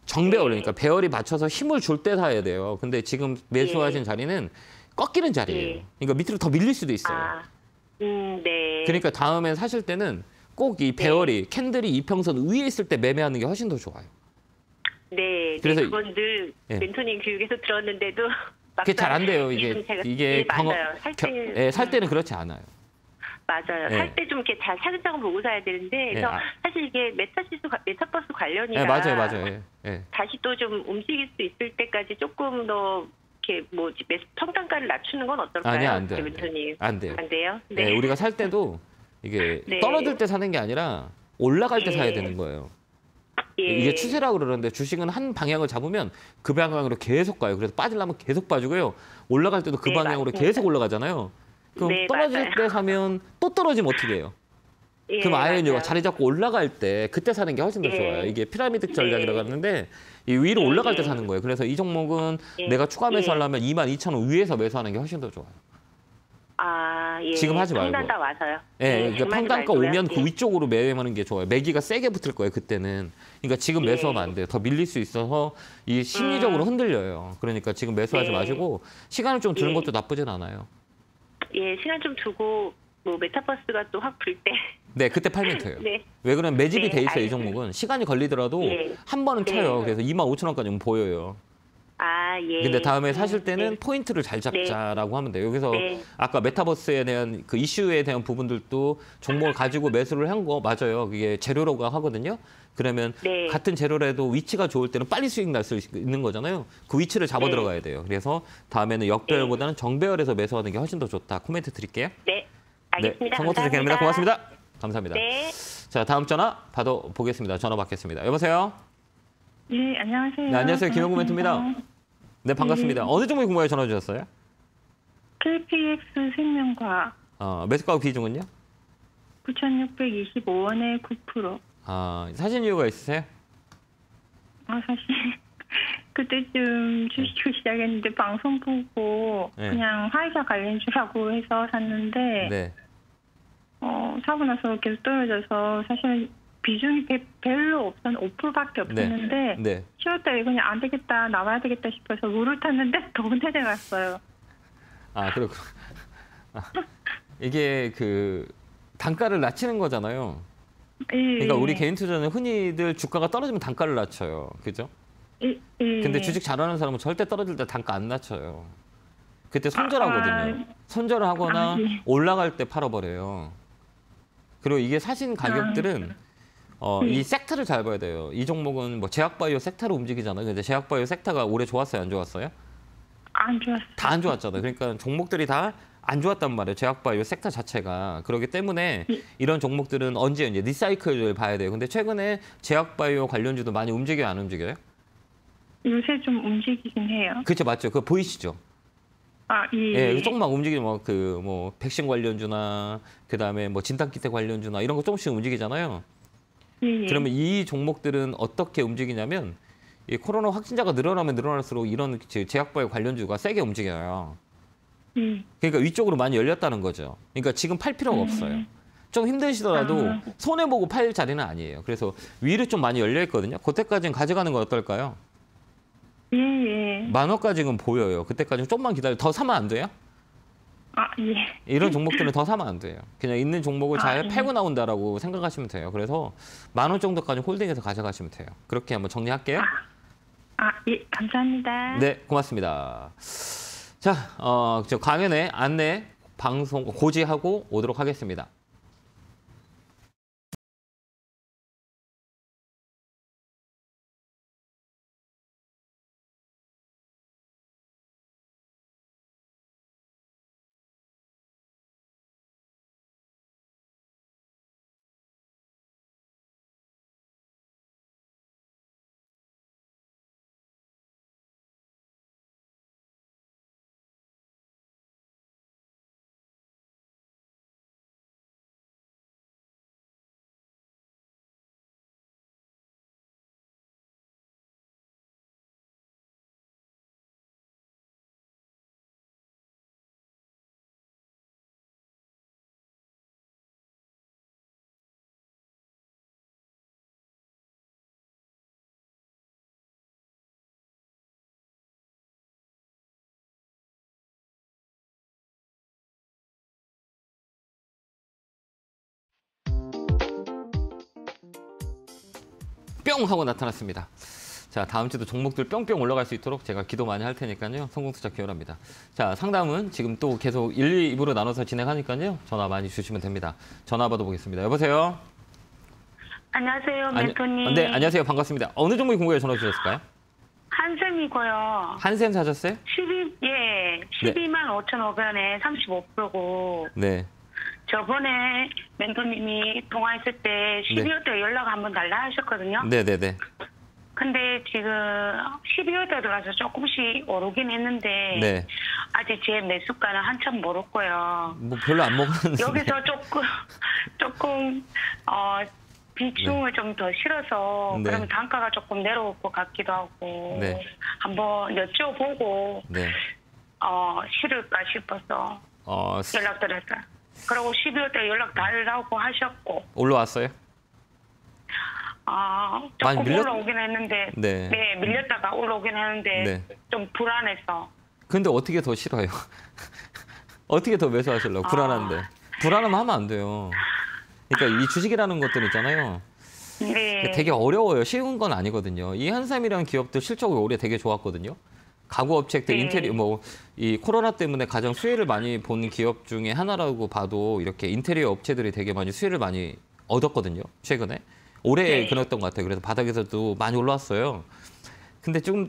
정배열, 네. 그러니까 배열이 맞춰서 힘을 줄 때 사야 돼요. 근데 지금 매수하신 자리는 꺾이는 자리예요. 예. 그러니까 밑으로 더 밀릴 수도 있어요. 네. 그러니까 다음엔 사실 때는 꼭 이 배열이 캔들이 이평선 위에 있을 때 매매하는 게 훨씬 더 좋아요. 네. 그래서 네. 그건 늘 예. 멘토님 교육에서 들었는데도 그게 잘 안 돼요. 지금 제가- 이게 예, 맞아요. 살 때는 그렇지 않아요. 맞아요. 예. 살 때 좀 이렇게 잘 차근차근 보고 사야 되는데 그래서 예, 사실 이게 메타버스 관련이라 맞아요. 예. 다시 또 좀 움직일 수 있을 때까지 조금 더 이렇게 평단가를 낮추는 건 어떨까요? 아니야, 안 돼요. 멘토님. 안 돼요. 안 돼요? 네. 네. 우리가 살 때도 이게 네. 떨어질 때 사는 게 아니라 올라갈 때 예. 사야 되는 거예요. 예. 이게 추세라고 그러는데 주식은 한 방향을 잡으면 그 방향으로 계속 가요. 그래서 빠지려면 계속 빠지고요. 올라갈 때도 그 네, 방향으로 맞습니다. 계속 올라가잖아요. 그럼 네, 떨어질 맞아요. 때 사면 또 떨어지면 어떻게 해요? 예, 그럼 아예 맞아요. 자리 잡고 올라갈 때 그때 사는 게 훨씬 더 예. 좋아요. 이게 피라미드 전략이라고 네. 하는데 이 위로 예, 올라갈 때 예. 사는 거예요. 그래서 이 종목은 예. 내가 추가 예. 매수하려면 22,000원 위에서 매수하는 게 훨씬 더 좋아요. 예. 지금 하지 말고. 평단가 와서요. 예, 그러니까 지금 하지 평단가 말고요. 오면 예. 그 위쪽으로 매매하는 게 좋아요. 매기가 세게 붙을 거예요, 그때는. 그러니까 지금 예. 매수하면 안 돼요. 더 밀릴 수 있어서 이 심리적으로 흔들려요. 그러니까 지금 매수하지 네. 마시고 시간을 좀 두는 예. 것도 나쁘진 않아요. 예, 시간 좀 두고 메타버스가 또 확 불 때. 네, 그때 팔면 돼요. 네. 왜 그러면 매집이 네, 돼 있어요, 이 알겠습니다. 종목은. 시간이 걸리더라도 예. 한 번은 네. 쳐요. 그래서 25,000원까지는 보여요. 예. 근데 다음에 사실 때는 네. 포인트를 잘 잡자라고 하면 돼요. 여기서 네. 아까 메타버스에 대한 그 이슈에 대한 부분들도 종목을 가지고 매수를 한 거 맞아요. 그게 재료라고 하거든요. 그러면 네. 같은 재료라도 위치가 좋을 때는 빨리 수익 날 수 있는 거잖아요. 그 위치를 잡아 네. 들어가야 돼요. 그래서 다음에는 역배열보다는 정배열에서 매수하는 게 훨씬 더 좋다. 코멘트 드릴게요. 네. 알겠습니다. 네, 성공 투자입니다. 고맙습니다. 감사합니다. 네. 자, 다음 전화 받아보겠습니다. 전화 받겠습니다. 여보세요? 네, 안녕하세요. 네, 안녕하세요. 김영구 멘토입니다. 네, 반갑습니다. 어느 종목에 궁금해 전화 주셨어요? KPX 생명과 매수가 비중은요? 9,625원에 9%. 사신 이유가 있으세요? 사실 그때쯤 주식을 시작했는데 방송 보고 네. 그냥 화이자 관련주라고 해서 샀는데 네. 사고 나서 계속 떨어져서 사실 비중이 별로 없었는 5%밖에 없었는데 네. 10월달에 그냥 안 되겠다 나와야 되겠다 싶어서 룰을 탔는데 더 내려갔어요. 그렇구나. 이게 그 단가를 낮추는 거잖아요. 그러니까 우리 개인 투자는 흔히들 주가가 떨어지면 단가를 낮춰요. 그죠? 근데 주식 잘하는 사람은 절대 떨어질 때 단가 안 낮춰요. 그때 손절하거든요. 손절을 하거나 네. 올라갈 때 팔아버려요. 그리고 이게 사신 가격들은 이 섹터를 잘 봐야 돼요. 이 종목은 뭐 제약바이오 섹터로 움직이잖아요. 근데 제약바이오 섹터가 올해 좋았어요, 안 좋았어요? 안 좋았어요. 다 안 좋았잖아요. 그러니까 종목들이 다 안 좋았단 말이에요. 제약바이오 섹터 자체가. 그렇기 때문에 이런 종목들은 언제 이제 리사이클을 봐야 돼요. 근데 최근에 제약바이오 관련주도 많이 움직여요, 안 움직여요? 요새 좀 움직이긴 해요. 그렇죠, 맞죠. 그거 보이시죠? 예. 예, 조금만 움직이면 백신 관련주나 그다음에 뭐 진단키트 관련주나 이런 거 조금씩 움직이잖아요. 예. 그러면 이 종목들은 어떻게 움직이냐면 이 코로나 확진자가 늘어나면 늘어날수록 이런 제약바이오 관련주가 세게 움직여요. 그러니까 위쪽으로 많이 열렸다는 거죠. 그러니까 지금 팔 필요가 없어요. 좀 힘드시더라도 손해보고 팔 자리는 아니에요. 그래서 위로 좀 많이 열려 있거든요. 그때까지는 가져가는 건 어떨까요? 예, 예. 10,000원까지 지금 보여요. 그때까지는 좀만 기다려. 더 사면 안 돼요? 아, 예. 이런 종목들은 더 사면 안 돼요. 그냥 있는 종목을 잘 예. 팔고 나온다라고 생각하시면 돼요. 그래서 10,000원 정도까지 홀딩해서 가져가시면 돼요. 그렇게 한번 정리할게요. 예, 감사합니다. 네, 고맙습니다. 자, 저 강연의 안내 방송 고지하고 오도록 하겠습니다. 뿅 하고 나타났습니다. 자, 다음 주도 종목들 뿅뿅 올라갈 수 있도록 제가 기도 많이 할 테니까요. 성공투자 기원합니다. 자, 상담은 지금 또 계속 1, 2부로 나눠서 진행하니까요. 전화 많이 주시면 됩니다. 전화 받아보겠습니다. 여보세요? 안녕하세요, 멘토님. 네, 안녕하세요. 반갑습니다. 어느 종목이 궁금해 전화 주셨을까요? 한샘이고요. 한샘 사셨어요? 12만 5,500원에 35%고. 네. 저번에 멘토님이 통화했을 때 12월 때 연락 한번 달라 하셨거든요. 네네네. 근데 지금 12월 때 들어가서 조금씩 오르긴 했는데 네. 아직 제 매수가는 한참 멀었고요. 뭐 별로 안 먹었는데. 여기서 조금 비중을 좀 더 실어서 네. 그러면 단가가 조금 내려올 것 같기도 하고 네. 한번 여쭤보고 네. 실을까 싶어서 연락드렸어요. 그리고 12월 때 연락 달라고 하셨고 올라왔어요? 조금 많이 올라오긴 했는데 네. 네, 밀렸다가 올라오긴 했는데 네. 좀 불안해서 근데 어떻게 더 싫어요? 어떻게 더 매수하실래요? 불안한데. 불안하면 하면 안 돼요. 그러니까 이 주식이라는 것들 있잖아요. 네. 되게 어려워요. 쉬운 건 아니거든요. 이 한삼이라는 기업도 실적이 올해 되게 좋았거든요. 가구 업체들 인테리어 이 코로나 때문에 가장 수혜를 많이 본 기업 중에 하나라고 봐도 이렇게 인테리어 업체들이 되게 많이 수혜를 많이 얻었거든요. 최근에. 올해 그랬던 것 같아요. 그래서 바닥에서도 많이 올라왔어요. 근데 좀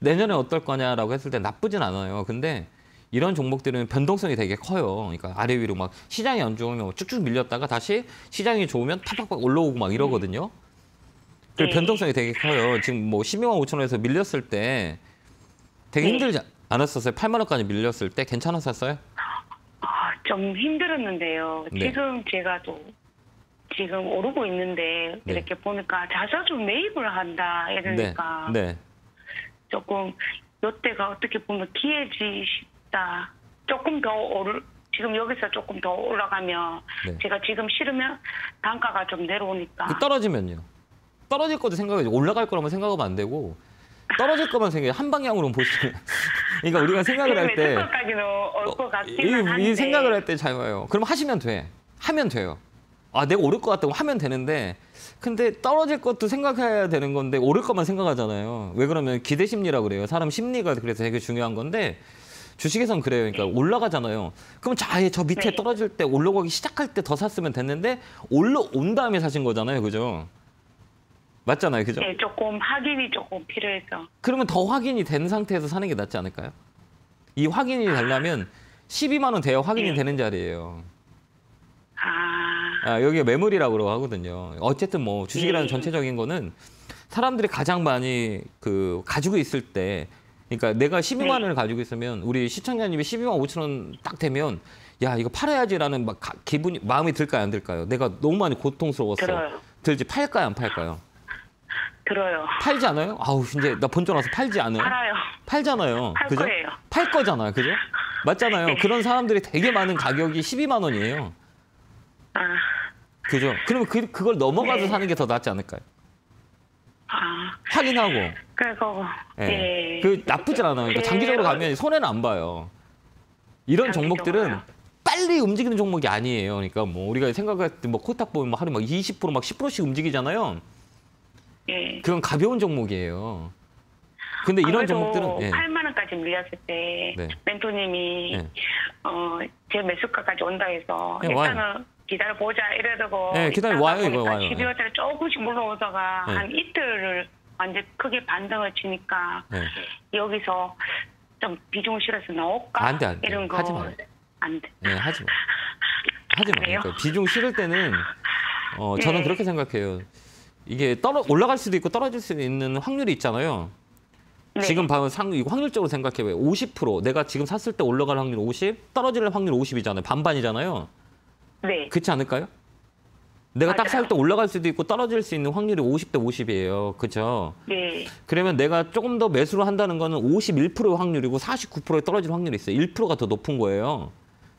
내년에 어떨 거냐라고 했을 때 나쁘진 않아요. 근데 이런 종목들은 변동성이 되게 커요. 그러니까 아래 위로 막 시장이 안 좋으면 쭉쭉 밀렸다가 다시 시장이 좋으면 팍팍팍 올라오고 막 이러거든요. 그 변동성이 되게 커요. 지금 뭐 12만 5천 원에서 밀렸을 때 되게 힘들지 않았었어요? 8만 원까지 밀렸을 때 괜찮았었어요? 좀 힘들었는데요. 네. 지금 제가 또 지금 오르고 있는데 네. 이렇게 보니까 자사주 매입을 한다 이러니까 네. 조금 이때가 어떻게 보면 기회지 싶다. 조금 더 지금 여기서 조금 더 올라가면 네. 제가 지금 싫으면 단가가 좀 내려오니까. 그 떨어지면요? 떨어질 것도 생각하지 올라갈 거라면 생각하면 안 되고 떨어질 것만 생각해 한 방향으로 보시면 그러니까 우리가 생각을 할 때 이 생각을 할 때 잘 와요. 그럼 하시면 돼. 하면 돼요. 내가 오를 것 같다고 하면 되는데 근데 떨어질 것도 생각해야 되는 건데 오를 것만 생각하잖아요. 왜 그러면 기대 심리라고 그래요. 사람 심리가 그래서 되게 중요한 건데 주식에선 그래요. 그러니까 올라가잖아요. 그럼 아예 저 밑에 떨어질 때 올라가기 시작할 때 더 샀으면 됐는데 올라온 다음에 사신 거잖아요. 그죠? 맞잖아요. 그죠? 네, 조금 확인이 조금 필요해서. 그러면 더 확인이 된 상태에서 사는 게 낫지 않을까요? 이 확인이 되려면 12만 원 돼야 확인이 되는 자리예요. 여기가 매물이라고 하거든요. 어쨌든 뭐 주식이라는 전체적인 거는 사람들이 가장 많이 가지고 있을 때 그러니까 내가 12만 원을 가지고 있으면 우리 시청자님이 12만 5천 원 딱 되면 야 이거 팔아야지라는 마음이 들까요 안 들까요? 내가 너무 많이 고통스러웠어. 들어요. 들지 팔까요 안 팔까요? 들어요. 팔지 않아요? 아우 이제 나 본전 와서 팔지 않아요? 팔아요. 팔잖아요. 팔 그죠? 거예요. 팔 거잖아요. 그죠? 맞잖아요. 네. 그런 사람들이 되게 많은 가격이 12만 원이에요. 아, 그죠? 그러면 그걸 넘어가서 네. 사는 게 더 낫지 않을까요? 아, 확인하고. 그래서 예. 예. 그 나쁘진 않아요. 그러니까 장기적으로 가면 손해는 안 봐요. 이런 종목들은 장기적으로요? 빨리 움직이는 종목이 아니에요. 그러니까 뭐 우리가 생각할 때 뭐 코스닥 보면 뭐 하루에 막 20% 막 10%씩 움직이잖아요. 예. 그건 가벼운 종목이에요. 근데 이런 종목들은 예. 8만 원까지 밀렸을 때 네. 멘토님이 예. 제 매수가까지 온다 해서 예, 일단은 기다려 보자 이러다가 예, 기다려 와요, 이거 와요. 12월달에 조금씩 물러오다가 예. 한 이틀을 완전 크게 반등을 치니까 예. 여기서 좀 비중을 실어서 나올까 안 돼, 안 돼. 이런 거 하지 마요. 안 돼. 예, 하지 마. 하지 마. 그래요? 그러니까 비중 실을 때는 저는 네. 그렇게 생각해요. 이게 올라갈 수도 있고 떨어질 수도 있는 확률이 있잖아요. 네. 지금 봐면 이거 확률적으로 생각해봐요. 50% 내가 지금 샀을 때 올라갈 확률 50, 떨어질 확률 50이잖아요. 반반이잖아요. 네. 그렇지 않을까요? 내가 딱 살 맞아요. 때 올라갈 수도 있고 떨어질 수 있는 확률이 50대 50이에요. 그렇죠? 네. 그러면 내가 조금 더 매수를 한다는 거는 51%의 확률이고 49%에 떨어질 확률이 있어요. 1%가 더 높은 거예요.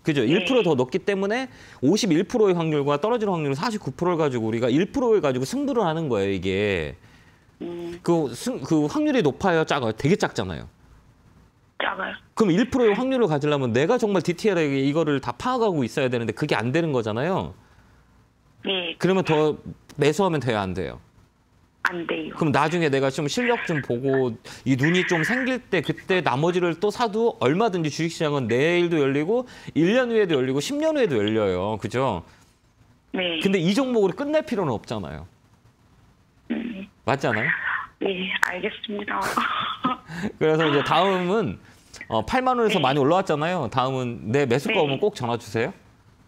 그죠? 네. 1% 더 높기 때문에 51%의 확률과 떨어질 확률 49%를 가지고 우리가 1%를 가지고 승부를 하는 거예요, 이게. 그 확률이 높아요, 작아요? 되게 작잖아요. 작아요. 그럼 1%의 확률을 가지려면 내가 정말 디테일하게 이거를 다 파악하고 있어야 되는데 그게 안 되는 거잖아요. 네. 그러면 더 매수하면 돼요, 안 돼요? 안 돼요. 그럼 나중에 내가 좀 실력 좀 보고 이 눈이 좀 생길 때 그때 나머지를 또 사도 얼마든지 주식시장은 내일도 열리고 1년 후에도 열리고 10년 후에도 열려요. 그죠? 네. 근데 이 종목으로 끝낼 필요는 없잖아요. 맞지 않아요? 네, 알겠습니다. 그래서 이제 다음은 8만 원에서 네. 많이 올라왔잖아요. 다음은 내 매수가 네. 오면 꼭 전화 주세요.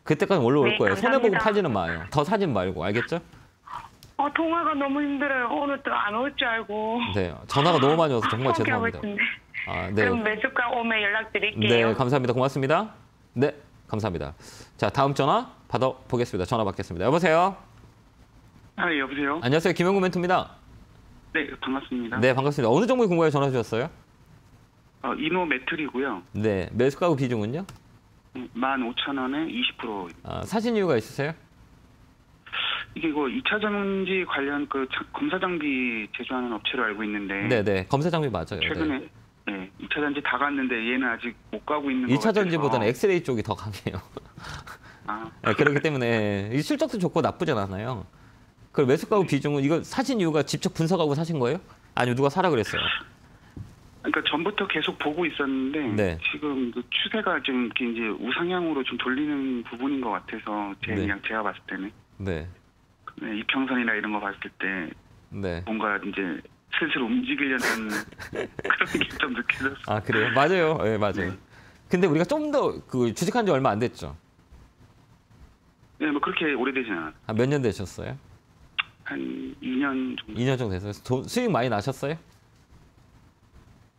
그때까지 올라올 네, 거예요. 손해보고 감사합니다. 팔지는 마요. 더 사진 말고. 알겠죠? 통화가 너무 힘들어요. 오늘 또 안 올 줄 알고. 네. 전화가 너무 많이 와서 정말 포기하고 죄송합니다. 있던데. 아, 네. 그럼 매수가 오면 연락드릴게요. 네, 감사합니다. 고맙습니다. 네, 감사합니다. 자, 다음 전화 받아보겠습니다. 전화 받겠습니다. 여보세요? 아, 예, 여보세요? 안녕하세요. 김영구 멘토입니다. 네, 반갑습니다. 네, 반갑습니다. 어느 종목에 궁금해 전화 주셨어요? 이노 메틀이고요. 네, 매수가구 비중은요? 15,000원에 20%. 사신 이유가 있으세요? 이게 이거 2차 전지 관련 검사 장비 제조하는 업체로 알고 있는데 네, 네. 검사 장비 맞아요. 최근에 네. 네, 2차 전지 다 갔는데 얘는 아직 못 가고 있는 것 2차 같아서. 전지보다는 엑스레이 쪽이 더 강해요. 아, 네, 그렇기 때문에 이 실적도 좋고 나쁘진 않아요. 그 매수가구 비중은 이거 사신 이유가 직접 분석하고 사신 거예요? 아니면 누가 사라 그랬어요? 그러니까 전부터 계속 보고 있었는데 네. 지금 그 추세가 좀 이렇게 이제 우상향으로 좀 돌리는 부분인 것 같아서 네. 그냥 제가 봤을 때는 네, 네, 이평선이나 이런 거 봤을 때 네. 뭔가 이제 슬슬 움직이려는 그런 게 좀 느껴졌어요. 아, 그래요? 맞아요. 네, 맞아요. 근데 우리가 좀 더 그 주식한 지 얼마 안 됐죠? 네, 뭐 그렇게 오래되진 않았어요. 몇 년 되셨어요? 한 2년 정도. 2년 정도 됐어요. 수익 많이 나셨어요?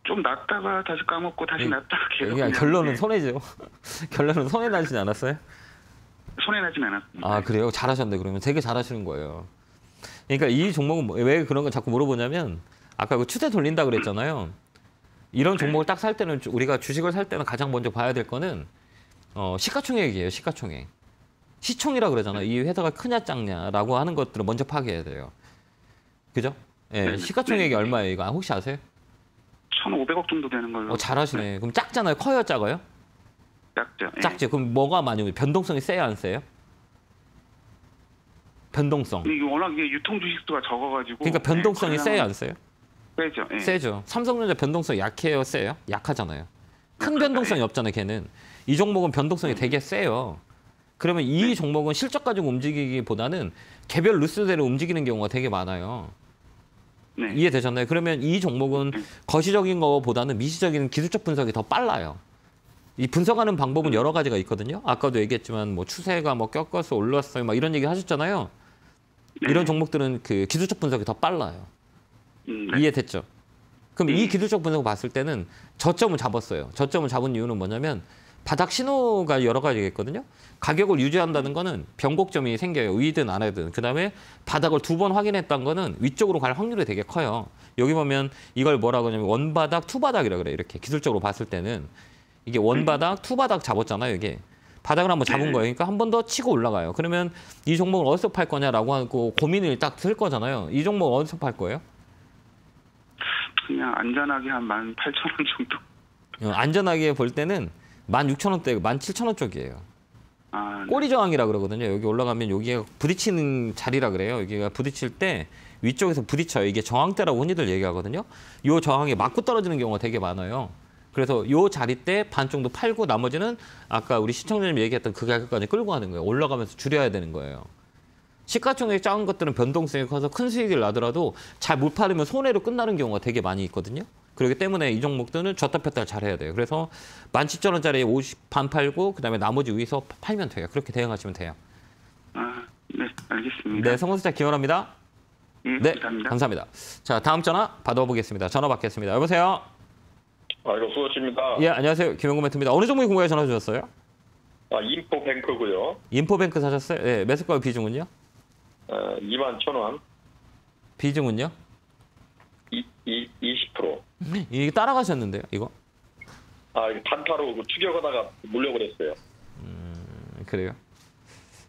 좀 났다가 다시 까먹고 다시 났다가 계속. 그냥 그냥, 결론은 네, 손해죠. 결론은 손해 나시지 않았어요? 손해 나진 않았습니다. 아, 그래요? 잘하셨네. 그러면 되게 잘하시는 거예요. 그러니까 이 종목은 왜 그런 걸 자꾸 물어보냐면 아까 그 추세 돌린다 그랬잖아요. 이런 종목을 딱 살 때는 우리가 주식을 살 때는 가장 먼저 봐야 될 거는 시가총액이에요. 시가총액. 시총이라 그러잖아요. 이 회사가 크냐 작냐라고 하는 것들을 먼저 파악해야 돼요. 그죠? 예, 네, 시가총액이 네. 얼마예요? 이거 혹시 아세요? 1,500억 정도 되는 걸로. 잘하시네. 그럼 작잖아요. 커요, 작아요? 작죠. 예. 작죠. 그럼 뭐가 많이 오면 변동성이 세요, 안 세요? 변동성. 이게 워낙 이게 유통 주식수가 적어가지고. 그러니까 변동성이 그냥 세요, 안 세요? 세죠. 예. 세죠. 삼성전자 변동성 약해요, 세요? 약하잖아요. 큰 변동성이 없잖아요, 걔는. 이 종목은 변동성이 되게 세요. 그러면 이 종목은 실적 가지고 움직이기보다는 개별 루스대로 움직이는 경우가 되게 많아요. 네. 이해되셨나요? 그러면 이 종목은 거시적인 것보다는 미시적인 기술적 분석이 더 빨라요. 이 분석하는 방법은 여러 가지가 있거든요. 아까도 얘기했지만 뭐 추세가 뭐 꺾어서 올랐어요, 막 이런 얘기 하셨잖아요. 이런 종목들은 그 기술적 분석이 더 빨라요. 네. 이해됐죠? 그럼 이 기술적 분석 봤을 때는 저점을 잡았어요. 저점을 잡은 이유는 뭐냐면 바닥 신호가 여러 가지겠거든요. 가격을 유지한다는 거는 변곡점이 생겨요. 위든 아래든. 그다음에 바닥을 2번 확인했다는 거는 위쪽으로 갈 확률이 되게 커요. 여기 보면 이걸 뭐라고 하냐면 원바닥, 투바닥이라고 그래요. 이렇게 기술적으로 봤을 때는. 이게 원바닥, 투바닥 잡았잖아요. 이게. 바닥을 한번 잡은 거예요. 그러니까 한 번 더 치고 올라가요. 그러면 이 종목을 어디서 팔 거냐라고 하고 고민을 딱 들 거잖아요. 이 종목 어디서 팔 거예요? 그냥 안전하게 한 18,000원 정도. 안전하게 볼 때는 16,000원대, 17,000원 쪽이에요. 아, 네. 꼬리 저항이라 그러거든요. 여기 올라가면 여기가 부딪히는 자리라 그래요. 여기가 부딪힐 때 위쪽에서 부딪혀요. 이게 저항대라고 흔히들 얘기하거든요. 이 저항에 맞고 떨어지는 경우가 되게 많아요. 그래서 이 자리 때 반 정도 팔고 나머지는 아까 우리 시청자님 얘기했던 그 가격까지 끌고 가는 거예요. 올라가면서 줄여야 되는 거예요. 시가총액이 작은 것들은 변동성이 커서 큰 수익을 나더라도 잘 못 팔으면 손해로 끝나는 경우가 되게 많이 있거든요. 그렇기 때문에 이 종목들은 줬다 폈다 잘 해야 돼요. 그래서 17,000원짜리 50반 팔고 그다음에 나머지 위에서 팔면 돼요. 그렇게 대응하시면 돼요. 아, 네, 알겠습니다. 네, 성공투자 기원합니다. 네, 감사합니다. 감사합니다. 자, 다음 전화 받아보겠습니다. 전화 받겠습니다. 여보세요? 아이고, 수고하십니다. 예, 안녕하세요. 김영구 멘토입니다. 어느 종목이 궁금해 전화 주셨어요? 인포뱅크고요. 인포뱅크 사셨어요? 예, 매수가 비중은요? 21,000원, 비중은요? 20%. 이게 따라가셨는데요, 이거? 이거 단타로 추격하다가 물려버렸어요. 그래요?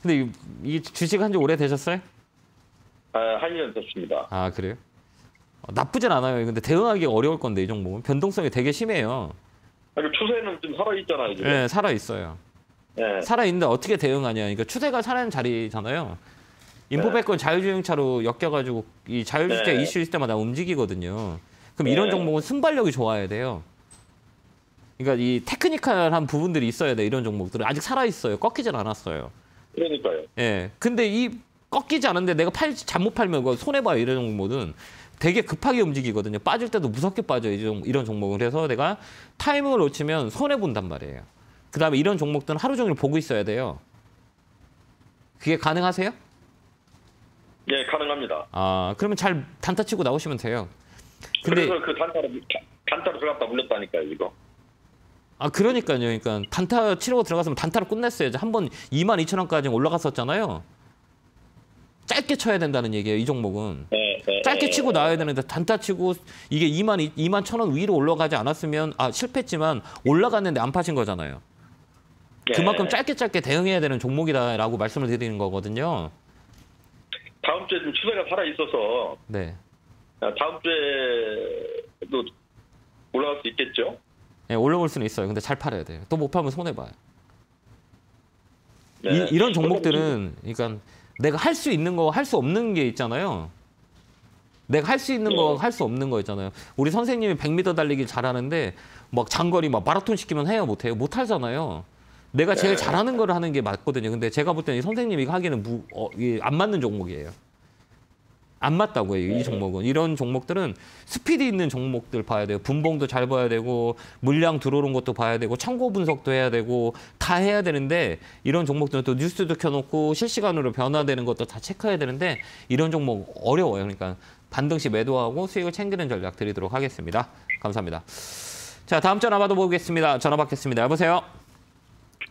근데 이 주식 한 지 오래 되셨어요? 한 2년 됐습니다. 아, 그래요? 나쁘진 않아요. 근데 대응하기 어려울 건데, 이 종목은. 변동성이 되게 심해요. 추세는 좀 살아있잖아요, 지금. 네, 살아있어요. 네. 살아있는데 어떻게 대응하냐. 그러니까 추세가 살아있는 자리잖아요. 인포백권 자율주행차로 엮여가지고 이 자율주행 네. 이슈 있을 때마다 움직이거든요. 그럼 이런 종목은 순발력이 좋아야 돼요. 그러니까 이 테크니컬한 부분들이 있어야 돼. 이런 종목들은 아직 살아있어요. 꺾이진 않았어요. 그러니까요. 예. 근데 이 꺾이지 않은데 내가 잘못 팔면 그거 손해봐요. 이런 종목은 되게 급하게 움직이거든요. 빠질 때도 무섭게 빠져요. 이런 종목은. 그래서 내가 타이밍을 놓치면 손해 본단 말이에요. 그다음에 이런 종목들은 하루 종일 보고 있어야 돼요. 그게 가능하세요? 예, 가능합니다. 아, 그러면 잘 단타 치고 나오시면 돼요. 근데 그래서 그 단타로 들어갔다 물렸다니까요, 이거. 아, 그러니까요. 그러니까 단타 치려고 들어갔으면 단타로 끝냈어야죠. 한번 22,000원까지 올라갔었잖아요. 짧게 쳐야 된다는 얘기예요. 이 종목은. 네, 짧게 치고 나와야 되는데 단타 치고 이게 21,000원 위로 올라가지 않았으면 실패했지만 올라갔는데 안 파신 거잖아요. 그만큼 짧게 대응해야 되는 종목이다라고 말씀을 드리는 거거든요. 다음 주에 좀 추세가 살아있어서 네. 다음 주에도 올라갈 수 있겠죠? 네, 올라올 수는 있어요. 근데 잘 팔아야 돼요. 또 못 팔면 손해봐요. 네. 이런 종목들은 그러니까 내가 할 수 있는 거, 할 수 없는 게 있잖아요. 내가 할 수 있는 거, 할 수 없는 거 있잖아요. 우리 선생님이 100m 달리기 잘하는데 막 장거리 막 마라톤 시키면 해요, 못 해요? 못 하잖아요. 내가 제일 잘하는 거를 하는 게 맞거든요. 근데 제가 볼 때는 이 선생님이 하기에는 안 맞는 종목이에요. 안 맞다고요, 이 종목은. 이런 종목들은 스피드 있는 종목들 봐야 돼요. 분봉도 잘 봐야 되고 물량 들어오는 것도 봐야 되고 참고 분석도 해야 되고 다 해야 되는데 이런 종목들은 또 뉴스도 켜놓고 실시간으로 변화되는 것도 다 체크해야 되는데 이런 종목 어려워요. 그러니까 반등시 매도하고 수익을 챙기는 전략 드리도록 하겠습니다. 감사합니다. 자, 다음 전화 받아보겠습니다. 전화 받겠습니다. 여보세요?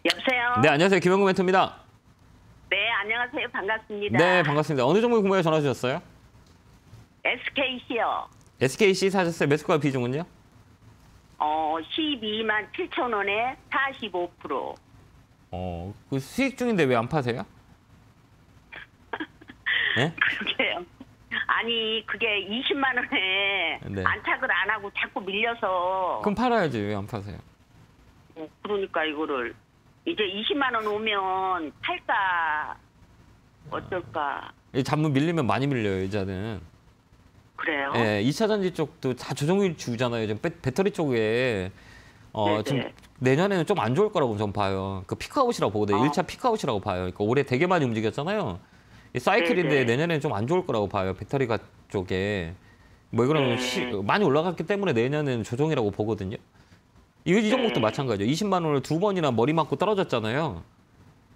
여보세요? 네, 안녕하세요. 김영구 멘토입니다. 네, 안녕하세요. 반갑습니다. 네, 반갑습니다. 어느 종목에 궁금해 전화 주셨어요? SKC요. SKC 사셨어요? 매수가 비중은요? 127,000원에 45%. 그 수익 중인데 왜 안 파세요? 네? 그러게요. 아니, 그게 20만 원에 네. 안착을 안 하고 자꾸 밀려서. 그럼 팔아야지. 왜 안 파세요? 그러니까 이거를 이제 20만 원 오면 팔까 어떨까. 이 잔물 밀리면 많이 밀려요, 이자는. 그래요? 예, 2차 전지 쪽도 다 조정이 주잖아요. 지금 배터리 쪽에 네네. 지금 내년에는 좀 안 좋을 거라고 전 봐요. 그 피크아웃이라고 보거든요. 1차 피크아웃이라고 봐요. 그러니까 올해 되게 많이 움직였잖아요. 이 사이클인데 네네. 내년에는 좀 안 좋을 거라고 봐요. 배터리가 쪽에. 뭐 이거는 많이 올라갔기 때문에 내년에는 조정이라고 보거든요. 이 종목도 마찬가지예요. 20만 원을 2번이나 머리 맞고 떨어졌잖아요.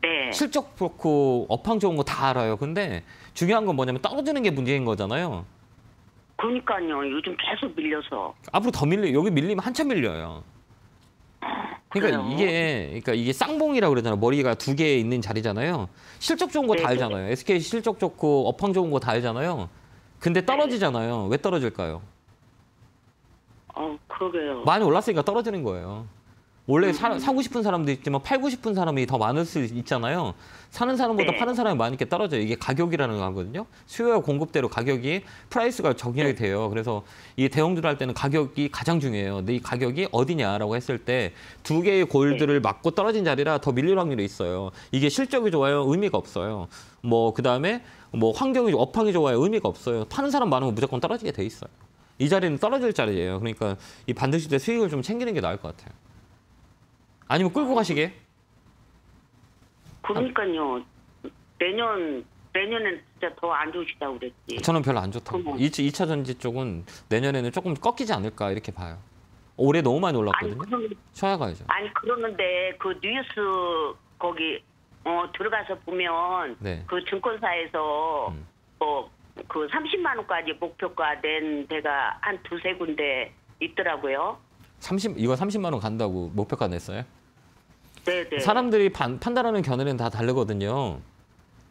네. 실적 좋고 업황 좋은 거 다 알아요. 근데 중요한 건 뭐냐면 떨어지는 게 문제인 거잖아요. 그러니까요. 요즘 계속 밀려서. 앞으로 더 여기 밀리면 한참 밀려요. 그러니까 그래요? 이게 쌍봉이라고 그러잖아요. 머리가 두 개 있는 자리잖아요. 실적 좋은 거 다 네, 알잖아요. SK 실적 좋고 업황 좋은 거 다 알잖아요. 근데 떨어지잖아요. 왜 떨어질까요? 그러게요. 많이 올랐으니까 떨어지는 거예요. 원래 사고 싶은 사람도 있지만 팔고 싶은 사람이 더 많을 수 있잖아요. 사는 사람보다 네. 파는 사람이 많으니까 떨어져요. 이게 가격이라는 거거든요. 수요와 공급대로 가격이 프라이스가 적용이 돼요. 그래서 이 대형주를 할 때는 가격이 가장 중요해요. 근데 이 가격이 어디냐라고 했을 때 두 개의 골드를 맞고 떨어진 자리라 더 밀릴 확률이 있어요. 이게 실적이 좋아요? 의미가 없어요. 뭐 그다음에 뭐 환경이 업황이 좋아요? 의미가 없어요. 파는 사람 많으면 무조건 떨어지게 돼 있어요. 이 자리는 떨어질 자리예요. 그러니까 이 반드시 때 수익을 좀 챙기는 게 나을 것 같아요. 아니면 끌고 가시게? 그러니까요. 내년엔 진짜 더 안 좋으시다고 그랬지. 저는 별로 안 좋다고. 어머. 2차 전지 쪽은 내년에는 조금 꺾이지 않을까 이렇게 봐요. 올해 너무 많이 올랐거든요. 쉬어야 가야죠. 그러는데 그 뉴스 거기 들어가서 보면 네. 그 증권사에서 뭐 그 30만 원까지 목표가 낸 데가 한 두세 군데 있더라고요. 이거 30만 원 간다고 목표가 냈어요? 네네. 사람들이 판단하는 견해는 다 다르거든요.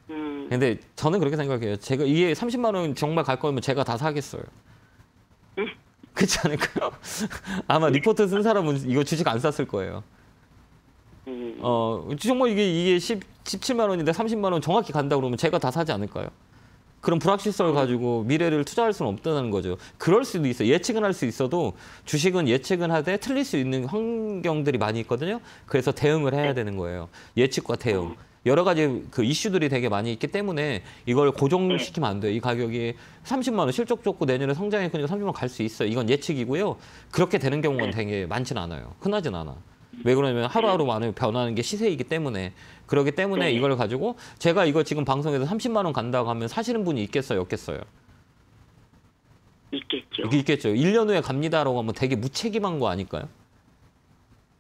근데 저는 그렇게 생각해요. 제가 이게 30만 원 정말 갈 거면 제가 다 사겠어요. 그렇지 않을까요? 아마 리포트 쓴 사람은 이거 주식 안 샀을 거예요. 정말 이게 17만 원인데 30만 원 정확히 간다 그러면 제가 다 사지 않을까요? 그런 불확실성을 가지고 미래를 투자할 수는 없다는 거죠. 그럴 수도 있어요. 예측은 할 수 있어도 주식은 예측은 하되 틀릴 수 있는 환경들이 많이 있거든요. 그래서 대응을 해야 되는 거예요. 예측과 대응. 여러 가지 그 이슈들이 되게 많이 있기 때문에 이걸 고정시키면 안 돼요. 이 가격이 30만 원 실적 좋고 내년에 성장이 크니까 30만 원 갈 수 있어요. 이건 예측이고요. 그렇게 되는 경우는 되게 많지는 않아요. 흔하진 않아. 왜 그러냐면 하루하루 많이 변하는 게 시세이기 때문에 그렇기 때문에 이걸 가지고 제가 이거 지금 방송에서 30만 원 간다고 하면 사시는 분이 있겠어요, 없겠어요? 있겠죠. 있겠죠. 1년 후에 갑니다라고 하면 되게 무책임한 거 아닐까요?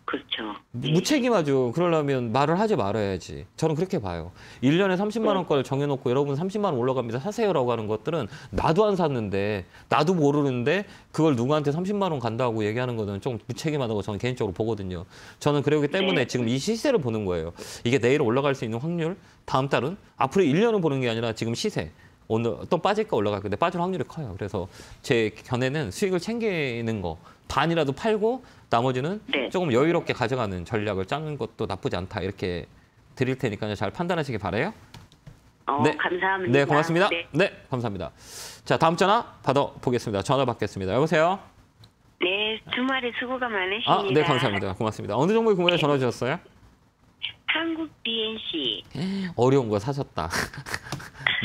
그렇죠. 무책임하죠. 그러려면 말을 하지 말아야지. 저는 그렇게 봐요. 1년에 30만 원권을 정해놓고 여러분 30만 원 올라갑니다. 사세요라고 하는 것들은 나도 안 샀는데 나도 모르는데 그걸 누구한테 30만 원 간다고 얘기하는 거는 좀 무책임하다고 저는 개인적으로 보거든요. 저는 그러기 때문에 지금 이 시세를 보는 거예요. 이게 내일 올라갈 수 있는 확률, 다음 달은 앞으로 1년을 보는 게 아니라 지금 시세. 오늘 또 빠질까 올라갈 건데 빠질 확률이 커요. 그래서 제 견해는 수익을 챙기는 거 반이라도 팔고 나머지는 조금 여유롭게 가져가는 전략을 짜는 것도 나쁘지 않다. 이렇게 드릴 테니까요. 잘 판단하시기 바라요. 네. 감사합니다. 네, 고맙습니다. 네, 감사합니다. 자, 다음 전화 받아보겠습니다. 전화 받겠습니다. 여보세요? 네, 주말에 수고가 많으십니다. 네, 감사합니다. 고맙습니다. 어느 종목이 궁금해 전화 주셨어요? 한국 DNC 어려운 거 사셨다.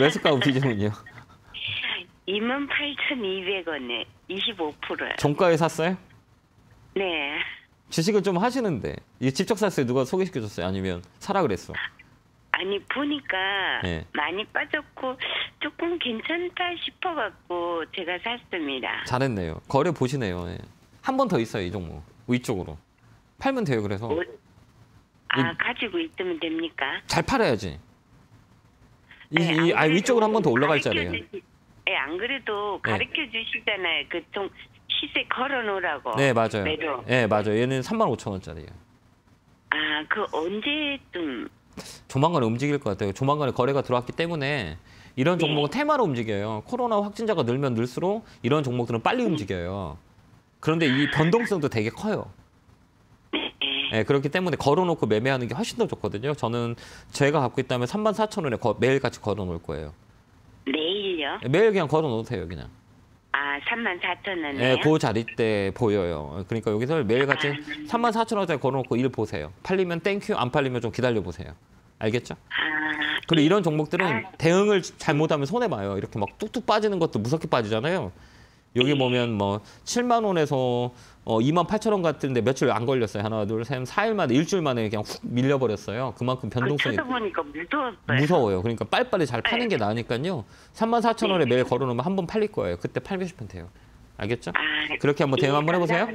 매수가 비중은요? 28,200원에 25%요. 종가에 샀어요? 네. 주식을 좀 하시는데 이게 직접 샀어요? 누가 소개시켜줬어요? 아니면 사라 그랬어? 아니 보니까 네. 많이 빠졌고 조금 괜찮다 싶어갖고 제가 샀습니다. 잘했네요. 거래 보시네요. 예. 한 번 더 있어요, 이 종목. 위쪽으로. 팔면 돼요, 그래서. 가지고 있으면 됩니까? 잘 팔아야지. 위쪽으로 한 번 더 올라갈 자리예요. 안 그래도 가르쳐 주시잖아요. 그 좀 시세 걸어놓으라고. 네, 맞아요. 매도. 네, 맞아요. 얘는 35,000원짜리예요. 그 언제쯤? 조만간에 움직일 것 같아요. 조만간에 거래가 들어왔기 때문에 이런 종목은 테마로 움직여요. 코로나 확진자가 늘면 늘수록 이런 종목들은 빨리 움직여요. 그런데 이 변동성도 되게 커요. 네, 그렇기 때문에 걸어놓고 매매하는 게 훨씬 더 좋거든요. 저는 제가 갖고 있다면 34,000원에 매일같이 걸어놓을 거예요. 내일요? 매일 그냥 걸어놓으세요, 그냥. 34,000원이요? 네, 그 자리 때 보여요. 그러니까 여기서 매일같이 34,000원짜리 걸어놓고 일 보세요. 팔리면 땡큐, 안 팔리면 좀 기다려보세요. 알겠죠? 그리고 이런 종목들은 대응을 잘못하면 손해봐요. 이렇게 막 뚝뚝 빠지는 것도 무섭게 빠지잖아요. 여기 보면 뭐 7만 원에서 28,000원 같은데 며칠 안 걸렸어요. 하나, 둘, 셋, 4일 만에, 일주일 만에 그냥 훅 밀려버렸어요. 그만큼 변동성이 쳐다보니까 무서웠어요. 무서워요. 그러니까 빨리빨리 잘 파는 게 나으니까요. 34,000원에 매일 걸어놓으면 한 번 팔릴 거예요. 그때 팔고 싶으면 돼요. 알겠죠? 그렇게 한번 대응 한번 해보세요.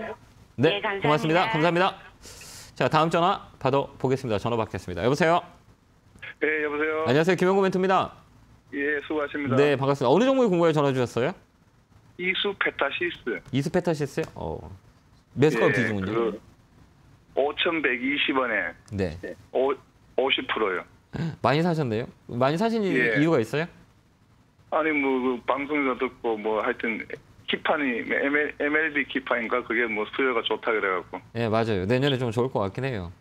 네, 감사합니다. 고맙습니다. 감사합니다. 자, 다음 전화 받아보겠습니다. 전화 받겠습니다. 여보세요? 네, 여보세요. 안녕하세요. 김영구 멘토입니다. 예, 수고하십니다. 네, 반갑습니다. 어느 종목이 궁금해 전화 주셨어요? 이수 페타시스. 이스페타시스요? 매수가 비중은요? 5,120원에 네. 50%요. 많이 사셨네요. 많이 사신 예. 이유가 있어요? 아니 뭐 그 방송에서 듣고 뭐 하여튼 기판이 MLB 기판인가 그게 뭐 수요가 좋다 그래갖고. 네, 맞아요. 내년에 좀 좋을 것 같긴 해요.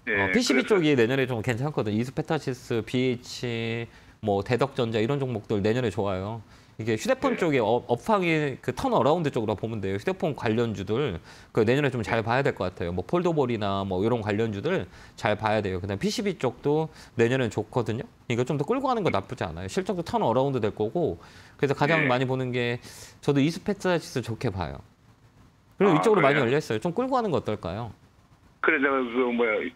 예, PCB 그래서- 쪽이 내년에 좀 괜찮거든. 이스페타시스, BH, 뭐 대덕전자 이런 종목들 내년에 좋아요. 이게 휴대폰 네. 쪽에 업황이 그 턴어라운드 쪽으로 보면 돼요. 휴대폰 관련주들 그 내년에 좀 잘 봐야 될 것 같아요. 뭐 폴더볼이나 뭐 이런 관련주들 잘 봐야 돼요. 그다음 PCB 쪽도 내년엔 좋거든요. 이거 좀 더 끌고 가는 거 나쁘지 않아요. 실적도 턴어라운드 될 거고. 그래서 가장 네. 많이 보는 게 저도 이스페타시스 좋게 봐요. 그리고 이쪽으로 많이 그래요? 열려 있어요. 좀 끌고 가는 거 어떨까요? 그래 내가 그 뭐야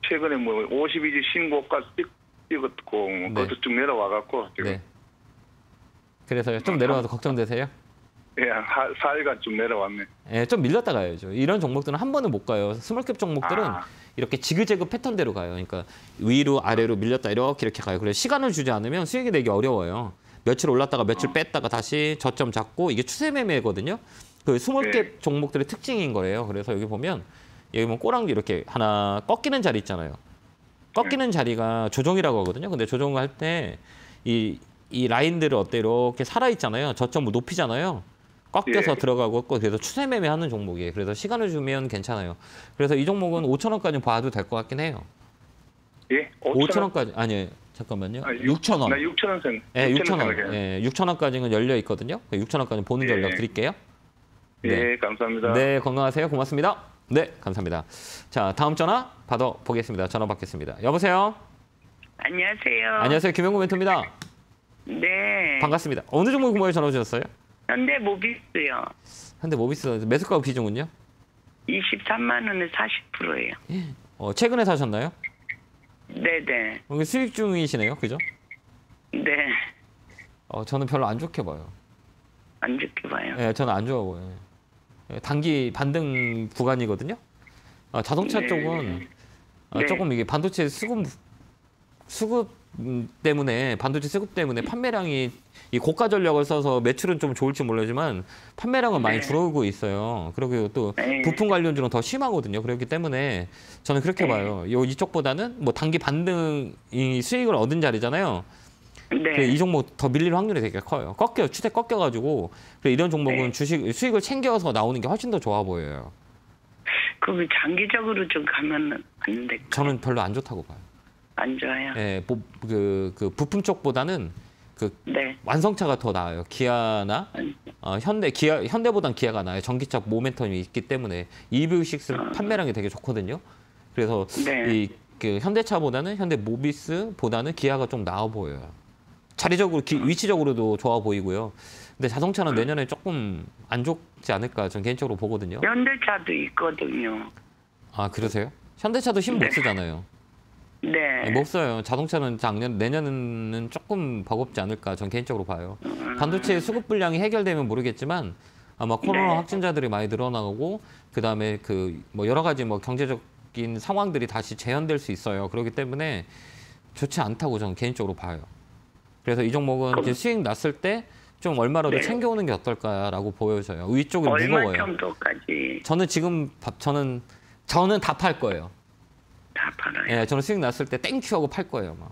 최근에 뭐 52주 신고가 찍었고 뭐 네. 그것도 쭉 내려와갖고 지금 네. 그래서 좀 내려와서 걱정되세요? 예, 4일간 좀 내려왔네. 예, 좀 밀렸다 가야죠. 이런 종목들은 한 번은 못 가요. 스몰캡 종목들은 이렇게 지그재그 패턴대로 가요. 그러니까 위로 아래로 밀렸다 이렇게 가요. 그래서 시간을 주지 않으면 수익이 내기 어려워요. 며칠 올랐다가 며칠 뺐다가 다시 저점 잡고 이게 추세 매매거든요. 그 스몰캡 네. 종목들의 특징인 거예요. 그래서 여기 보면 꼬랑지 이렇게 하나 꺾이는 자리 있잖아요. 꺾이는 자리가 조정이라고 하거든요. 근데 조정을 할 때 이 라인들을 어때 이렇게 살아 있잖아요. 저점 높이잖아요. 꺾여서 예. 들어가고 그래서 추세 매매하는 종목이에요. 그래서 시간을 주면 괜찮아요. 그래서 이 종목은 5,000원까지 봐도 될 것 같긴 해요. 예? 5,000원까지 아니 잠깐만요. 6,000원. 나 6,000원 생. 예, 6,000원. 예, 6,000원까지는 열려 있거든요. 6,000원까지 보는 예. 전략 드릴게요. 예, 감사합니다. 네, 건강하세요. 고맙습니다. 네, 감사합니다. 자, 다음 전화 받아보겠습니다. 전화 받겠습니다. 여보세요. 안녕하세요. 안녕하세요. 김영구 멘토입니다. 네. 반갑습니다. 어느 종목 구매에 전화 주셨어요? 현대 모비스요. 현대모비스 매수가 비중은요? 23만 원에 40%예요. 최근에 사셨나요? 네네. 여기 수익 중이시네요, 그죠? 네. 저는 별로 안 좋게 봐요. 안 좋게 봐요. 예, 저는 안 좋아 보여요. 단기 반등 구간이거든요. 자동차 네. 쪽은 네. 조금 이게 반도체 수급 때문에 반도체 수급 때문에 판매량이 이 고가 전략을 써서 매출은 좀 좋을지 모르지만 판매량은 많이 네. 줄어들고 있어요. 그리고 또 네. 부품 관련주는 더 심하거든요. 그렇기 때문에 저는 그렇게 네. 봐요. 이쪽보다는 뭐 단기 반등 이 수익을 얻은 자리잖아요. 네. 이 종목 더 밀릴 확률이 되게 커요. 추세 꺾여가지고 이런 종목은 네. 수익을 챙겨서 나오는 게 훨씬 더 좋아 보여요. 그럼 장기적으로 좀 가면 안 될까요? 저는 별로 안 좋다고 봐요. 안 좋아요. 예, 그 부품 쪽보다는 네. 완성차가 더 나아요. 기아나 현대보단 기아가 나아요. 전기차 모멘텀이 있기 때문에 EV6 판매량이 되게 좋거든요. 그래서 네. 그 현대차보다는 현대모비스보다는 기아가 좀 나아 보여요. 자리적으로 위치적으로도 좋아 보이고요. 근데 자동차는 내년에 조금 안 좋지 않을까 저는 개인적으로 보거든요. 현대차도 있거든요. 아, 그러세요? 현대차도 힘 못 네. 쓰잖아요. 네. 못 써요. 자동차는 내년은 조금 버겁지 않을까 전 개인적으로 봐요. 반도체 수급 불량이 해결되면 모르겠지만 아마 코로나 네. 확진자들이 많이 늘어나고 그다음에 뭐 여러 가지 뭐 경제적인 상황들이 다시 재현될 수 있어요. 그렇기 때문에 좋지 않다고 저는 개인적으로 봐요. 그래서 이 종목은 이제 수익 났을 때 좀 얼마라도 네. 챙겨오는 게 어떨까라고 보여져요. 위쪽은 얼마 무거워요. 정도까지 저는 지금 저는 다 팔 거예요. 다 팔아요? 예, 저는 수익 났을 때 땡큐 하고 팔 거예요. 막.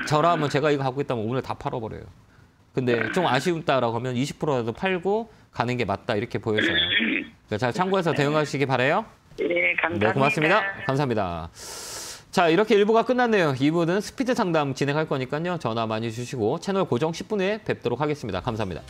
저라면 제가 이거 갖고 있다면 오늘 다 팔아버려요. 근데 좀 아쉬움다라고 하면 20%라도 팔고 가는 게 맞다 이렇게 보여져요. 그러니까 잘 참고해서 대응하시기 바라요. 네, 감사합니다. 네, 고맙습니다. 감사합니다. 자, 이렇게 1부가 끝났네요. 2부는 스피드 상담 진행할 거니까요. 전화 많이 주시고 채널 고정 10분 후에 뵙도록 하겠습니다. 감사합니다.